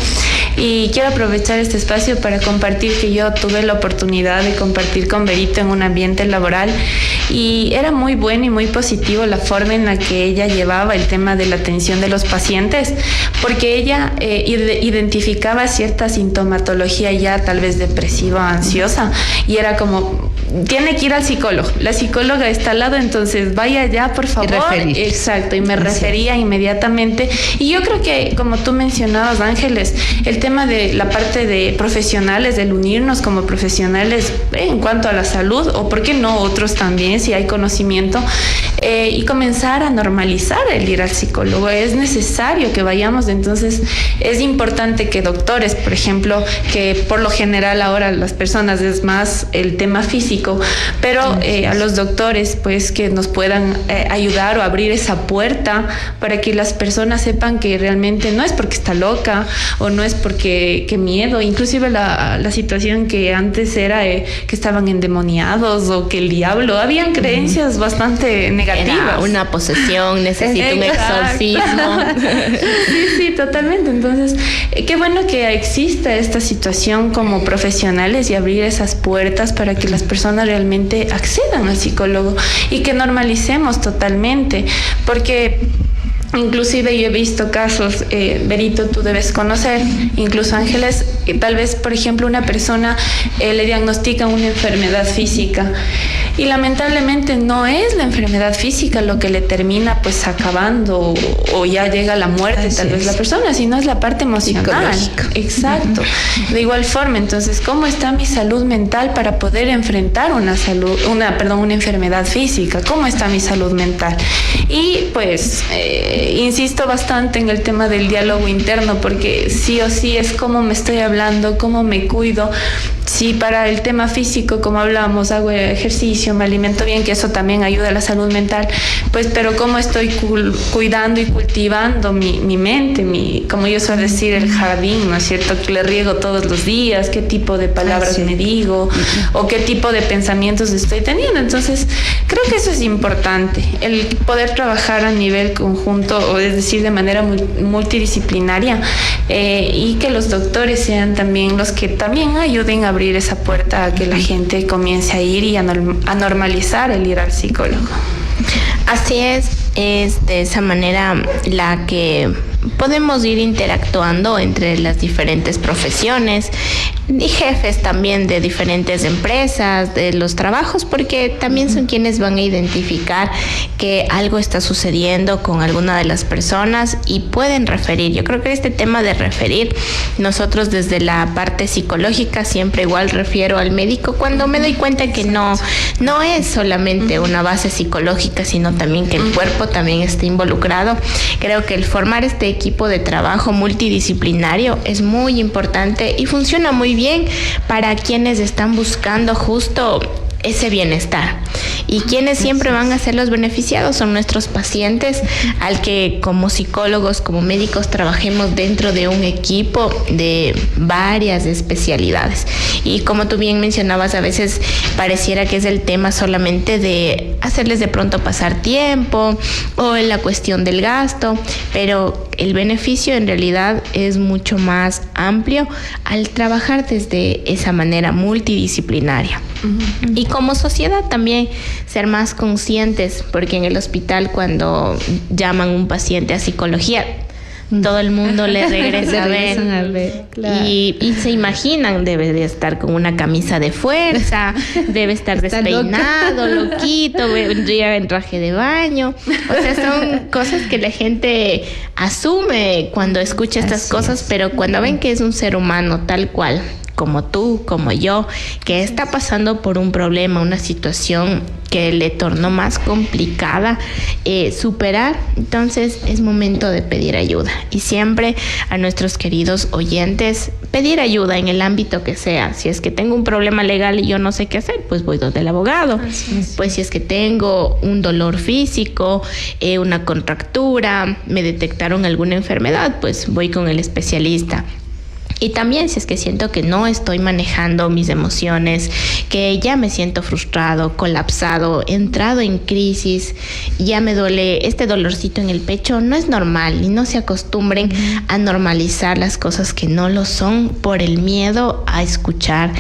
Y quiero aprovechar este espacio para compartir que yo tuve la oportunidad de compartir con Berito en un ambiente laboral, y era muy bueno y muy positivo la forma en la que ella llevaba el tema de la atención de los pacientes, porque ella identificaba cierta sintomatología ya tal vez depresiva o ansiosa, y era como, tiene que ir al psicólogo, la psicóloga está al lado, entonces vaya ya, por favor. Exacto, y me refería inmediatamente. Y yo creo que, como tú mencionabas, Ángeles, el tema de la parte de profesionales, del unirnos como profesionales en cuanto a la salud, o por qué no otros también, si hay conocimiento, y comenzar a normalizar el ir al psicólogo. Es necesario que vayamos. Entonces es importante que doctores, por ejemplo, que por lo general ahora las personas es más el tema físico, pero a los doctores pues que nos puedan ayudar o abrir esa puerta para que las personas sepan que realmente no es porque está loca, o no es porque qué miedo. Inclusive la situación que antes era que estaban endemoniados o que el diablo, habían creencias bastante negativas. Era una posesión, necesito un exorcismo. Sí, totalmente. Entonces, qué bueno que exista esta situación como profesionales, y abrir esas puertas para que las personas realmente accedan al psicólogo, y que normalicemos totalmente, porque inclusive yo he visto casos, Berito, tú debes conocer, incluso Ángeles, tal vez, por ejemplo, una persona le diagnostican una enfermedad física, y lamentablemente no es la enfermedad física lo que le termina pues acabando, o ya llega a la muerte tal vez la persona, sino es la parte emocional. Exacto. De igual forma, entonces, ¿cómo está mi salud mental para poder enfrentar una enfermedad física? ¿Cómo está mi salud mental? Y pues insisto bastante en el tema del diálogo interno, porque sí o sí es cómo me estoy hablando, cómo me cuido. Sí, para el tema físico, como hablamos, hago ejercicio, me alimento bien, que eso también ayuda a la salud mental, pues, pero cómo estoy cuidando y cultivando mi mente, como yo suelo decir, el jardín, ¿no es cierto? Que le riego todos los días, qué tipo de palabras me digo, o qué tipo de pensamientos estoy teniendo. Entonces, creo que eso es importante, el poder trabajar a nivel conjunto, o es decir, de manera multidisciplinaria, y que los doctores sean también los que también ayuden a abrir esa puerta a que la gente comience a ir y a normalizar el ir al psicólogo. Así es de esa manera la que podemos ir interactuando entre las diferentes profesiones y jefes también de diferentes empresas, de los trabajos, porque también son quienes van a identificar que algo está sucediendo con alguna de las personas y pueden referir. Yo creo que este tema de referir, nosotros desde la parte psicológica siempre igual refiero al médico cuando me doy cuenta que no es solamente una base psicológica, sino también que el cuerpo también está involucrado. Creo que el formar este equipo de trabajo multidisciplinario es muy importante y funciona muy bien para quienes están buscando justo ese bienestar. Y quienes siempre van a ser los beneficiados son nuestros pacientes, al que como psicólogos, como médicos, trabajemos dentro de un equipo de varias especialidades. Y como tú bien mencionabas, a veces pareciera que es el tema solamente de hacerles de pronto pasar tiempo o en la cuestión del gasto, pero el beneficio en realidad es mucho más amplio al trabajar desde esa manera multidisciplinaria. Y como sociedad también ser más conscientes, porque en el hospital cuando llaman un paciente a psicología, todo el mundo le regresa a ver, claro. y se imaginan, debe de estar con una camisa de fuerza, debe estar despeinado, loquito, llega en traje de baño. O sea, son cosas que la gente asume cuando escucha estas cosas, pero cuando ven que es un ser humano tal cual, como tú, como yo, que está pasando por un problema, una situación que le tornó más complicada superar, entonces es momento de pedir ayuda. Y siempre a nuestros queridos oyentes, pedir ayuda en el ámbito que sea. Si es que tengo un problema legal y yo no sé qué hacer, pues voy donde el abogado. Pues si es que tengo un dolor físico, una contractura, me detectaron alguna enfermedad, pues voy con el especialista. Y también si es que siento que no estoy manejando mis emociones, que ya me siento frustrado, colapsado, entrado en crisis, ya me duele este dolorcito en el pecho, no es normal y no se acostumbren a normalizar las cosas que no lo son por el miedo a escuchar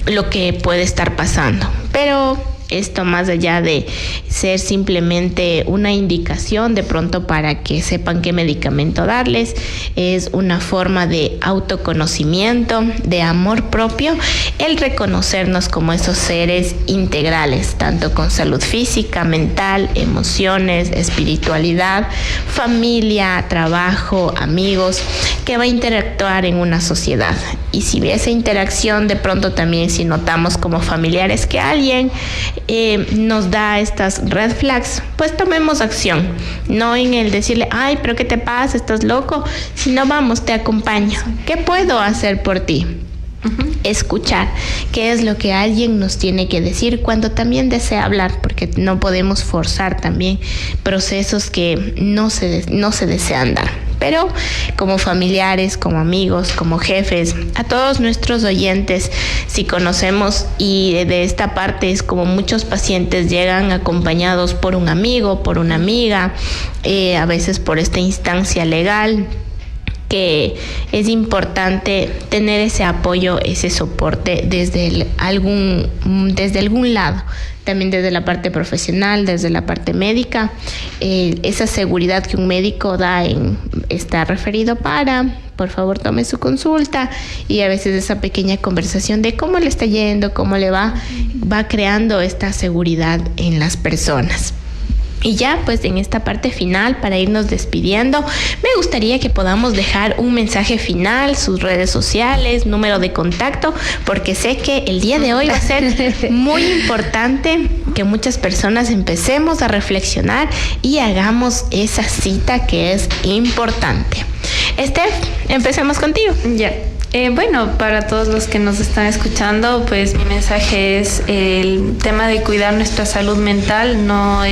lo que puede estar pasando. Pero esto, más allá de ser simplemente una indicación de pronto para que sepan qué medicamento darles, es una forma de autoconocimiento, de amor propio, el reconocernos como esos seres integrales, tanto con salud física, mental, emociones, espiritualidad, familia, trabajo, amigos, que va a interactuar en una sociedad. Y si esa interacción de pronto también, si notamos como familiares que alguien nos da estas red flags, pues tomemos acción, no en el decirle, ay, pero ¿qué te pasa? ¿Estás loco? Sino vamos, te acompaño. ¿Qué puedo hacer por ti? Escuchar qué es lo que alguien nos tiene que decir cuando también desea hablar, porque no podemos forzar también procesos que no se desean dar. Pero como familiares, como amigos, como jefes, a todos nuestros oyentes, si conocemos, y de esta parte es como muchos pacientes llegan acompañados por un amigo, por una amiga, a veces por esta instancia legal, que es importante tener ese apoyo, ese soporte desde algún lado, también desde la parte profesional, desde la parte médica, esa seguridad que un médico da en estar referido para, por favor tome su consulta, y a veces esa pequeña conversación de cómo le está yendo, cómo le va creando esta seguridad en las personas. Y ya pues en esta parte final, para irnos despidiendo, me gustaría que podamos dejar un mensaje final, sus redes sociales, número de contacto, porque sé que el día de hoy va a ser muy importante que muchas personas empecemos a reflexionar y hagamos esa cita que es importante. Steph, empecemos contigo. Ya. Bueno, para todos los que nos están escuchando, pues mi mensaje es el tema de cuidar nuestra salud mental. No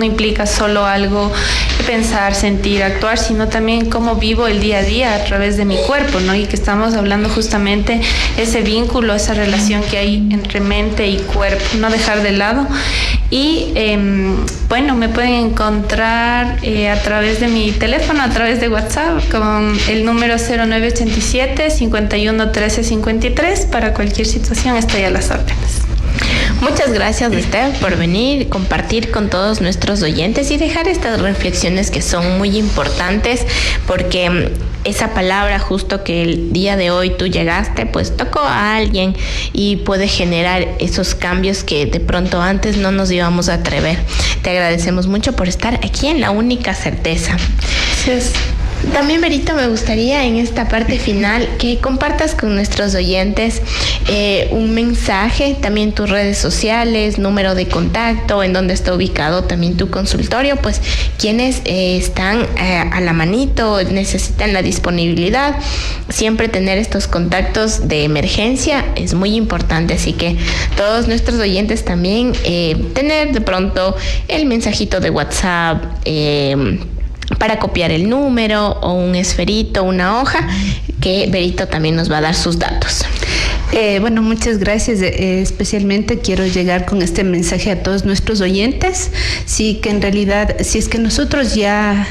implica solo algo que pensar, sentir, actuar, sino también cómo vivo el día a día a través de mi cuerpo, ¿no? Y que estamos hablando justamente ese vínculo, esa relación que hay entre mente y cuerpo, no dejar de lado. Y bueno, me pueden encontrar a través de mi teléfono, a través de WhatsApp, con el número 0987 51 13 53. Para cualquier situación estoy a las órdenes. Muchas gracias, Steph, por venir, compartir con todos nuestros oyentes y dejar estas reflexiones que son muy importantes, porque esa palabra justo que el día de hoy tú llegaste, pues tocó a alguien y puede generar esos cambios que de pronto antes no nos íbamos a atrever. Te agradecemos mucho por estar aquí en La Única Certeza. Gracias. También, Berito, me gustaría en esta parte final que compartas con nuestros oyentes un mensaje, también tus redes sociales, número de contacto, en donde está ubicado también tu consultorio, pues quienes están a la manito, necesitan la disponibilidad. Siempre tener estos contactos de emergencia es muy importante, así que todos nuestros oyentes también tener de pronto el mensajito de WhatsApp, para copiar el número o un esferito, una hoja, que Berito también nos va a dar sus datos. Bueno, muchas gracias. Especialmente quiero llegar con este mensaje a todos nuestros oyentes. Sí, que en realidad, si es que nosotros ya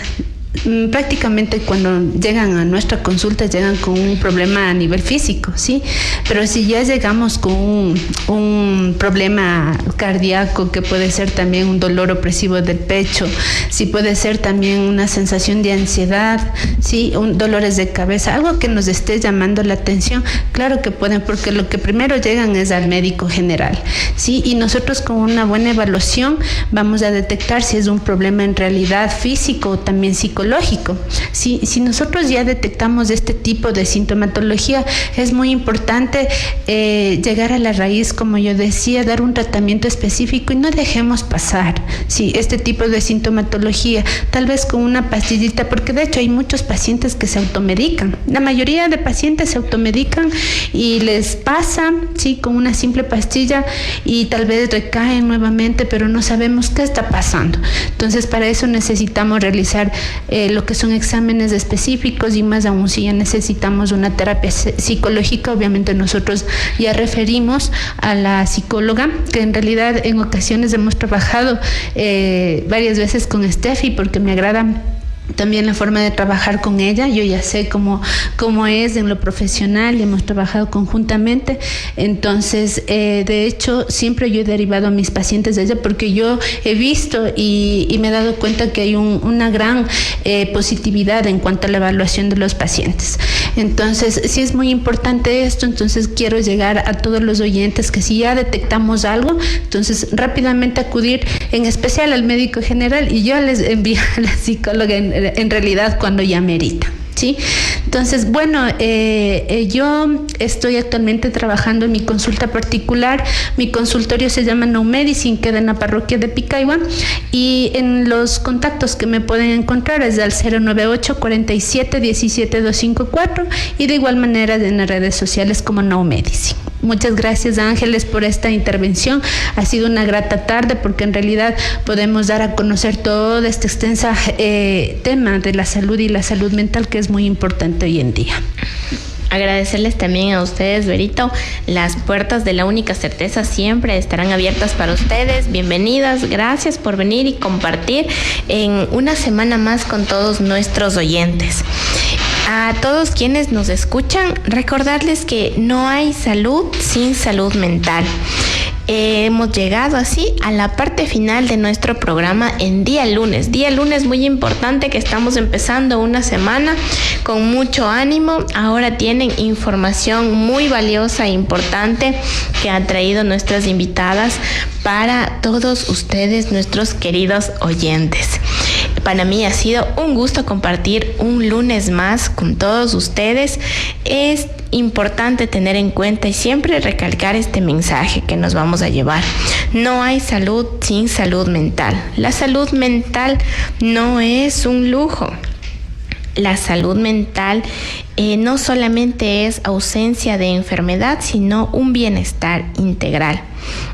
prácticamente cuando llegan a nuestra consulta llegan con un problema a nivel físico, ¿sí? Pero si ya llegamos con un problema cardíaco, que puede ser también un dolor opresivo del pecho, sí puede ser también una sensación de ansiedad, ¿sí? Dolores de cabeza, algo que nos esté llamando la atención, claro que pueden, porque lo que primero llegan es al médico general, ¿sí? Y nosotros con una buena evaluación vamos a detectar si es un problema en realidad físico o también psicológico. Si nosotros ya detectamos este tipo de sintomatología, es muy importante llegar a la raíz, como yo decía, dar un tratamiento específico y no dejemos pasar este tipo de sintomatología, tal vez con una pastillita, porque de hecho hay muchos pacientes que se automedican. La mayoría de pacientes se automedican y les pasa con una simple pastilla y tal vez recaen nuevamente, pero no sabemos qué está pasando. Entonces, para eso necesitamos realizar lo que son exámenes específicos, y más aún si ya necesitamos una terapia psicológica, obviamente nosotros ya referimos a la psicóloga, que en realidad en ocasiones hemos trabajado varias veces con Steffi, porque me agrada también la forma de trabajar con ella. Yo ya sé cómo es en lo profesional y hemos trabajado conjuntamente. Entonces, de hecho, siempre yo he derivado a mis pacientes de ella, porque yo he visto y me he dado cuenta que hay una gran positividad en cuanto a la evaluación de los pacientes. Entonces, sí es muy importante esto. Entonces, quiero llegar a todos los oyentes que si ya detectamos algo, entonces rápidamente acudir, en especial al médico general, y yo les envío a la psicóloga en realidad cuando ya merita. ¿Sí? Entonces, bueno, yo estoy actualmente trabajando en mi consulta particular. Mi consultorio se llama No Medicine, queda en la parroquia de Picahua, y en los contactos que me pueden encontrar es al 098 47 17 254, y de igual manera en las redes sociales como No Medicine. Muchas gracias, Ángeles, por esta intervención. Ha sido una grata tarde, porque en realidad podemos dar a conocer todo este extensa tema de la salud y la salud mental, que es muy importante hoy en día. Agradecerles también a ustedes, Berito. Las puertas de La Única Certeza siempre estarán abiertas para ustedes. Bienvenidas, gracias por venir y compartir en una semana más con todos nuestros oyentes. A todos quienes nos escuchan, recordarles que no hay salud sin salud mental. Hemos llegado así a la parte final de nuestro programa en día lunes muy importante, que estamos empezando una semana con mucho ánimo. Ahora tienen información muy valiosa e importante que han traído nuestras invitadas para todos ustedes, nuestros queridos oyentes. Para mí ha sido un gusto compartir un lunes más con todos ustedes. Es importante tener en cuenta y siempre recalcar este mensaje que nos vamos a llevar. No hay salud sin salud mental. La salud mental no es un lujo. La salud mental no solamente es ausencia de enfermedad, sino un bienestar integral.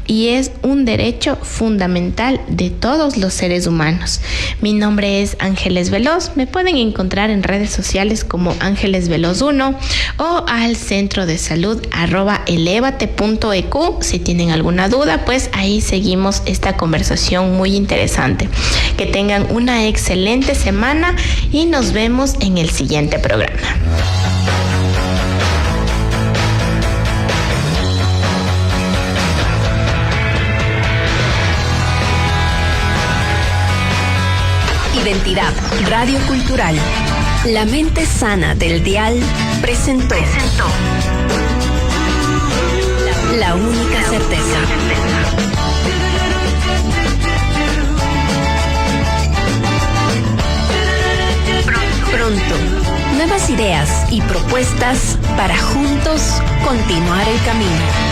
Y es un derecho fundamental de todos los seres humanos. Mi nombre es Ángeles Veloz. Me pueden encontrar en redes sociales como Ángeles Veloz 1 o al centro de salud @elevate.eq. Si tienen alguna duda, pues ahí seguimos esta conversación muy interesante. Que tengan una excelente semana y nos vemos en el siguiente programa. Identidad Radio Cultural. La mente sana del dial presentó. La Única Certeza. Pronto. ideas y propuestas para juntos continuar el camino.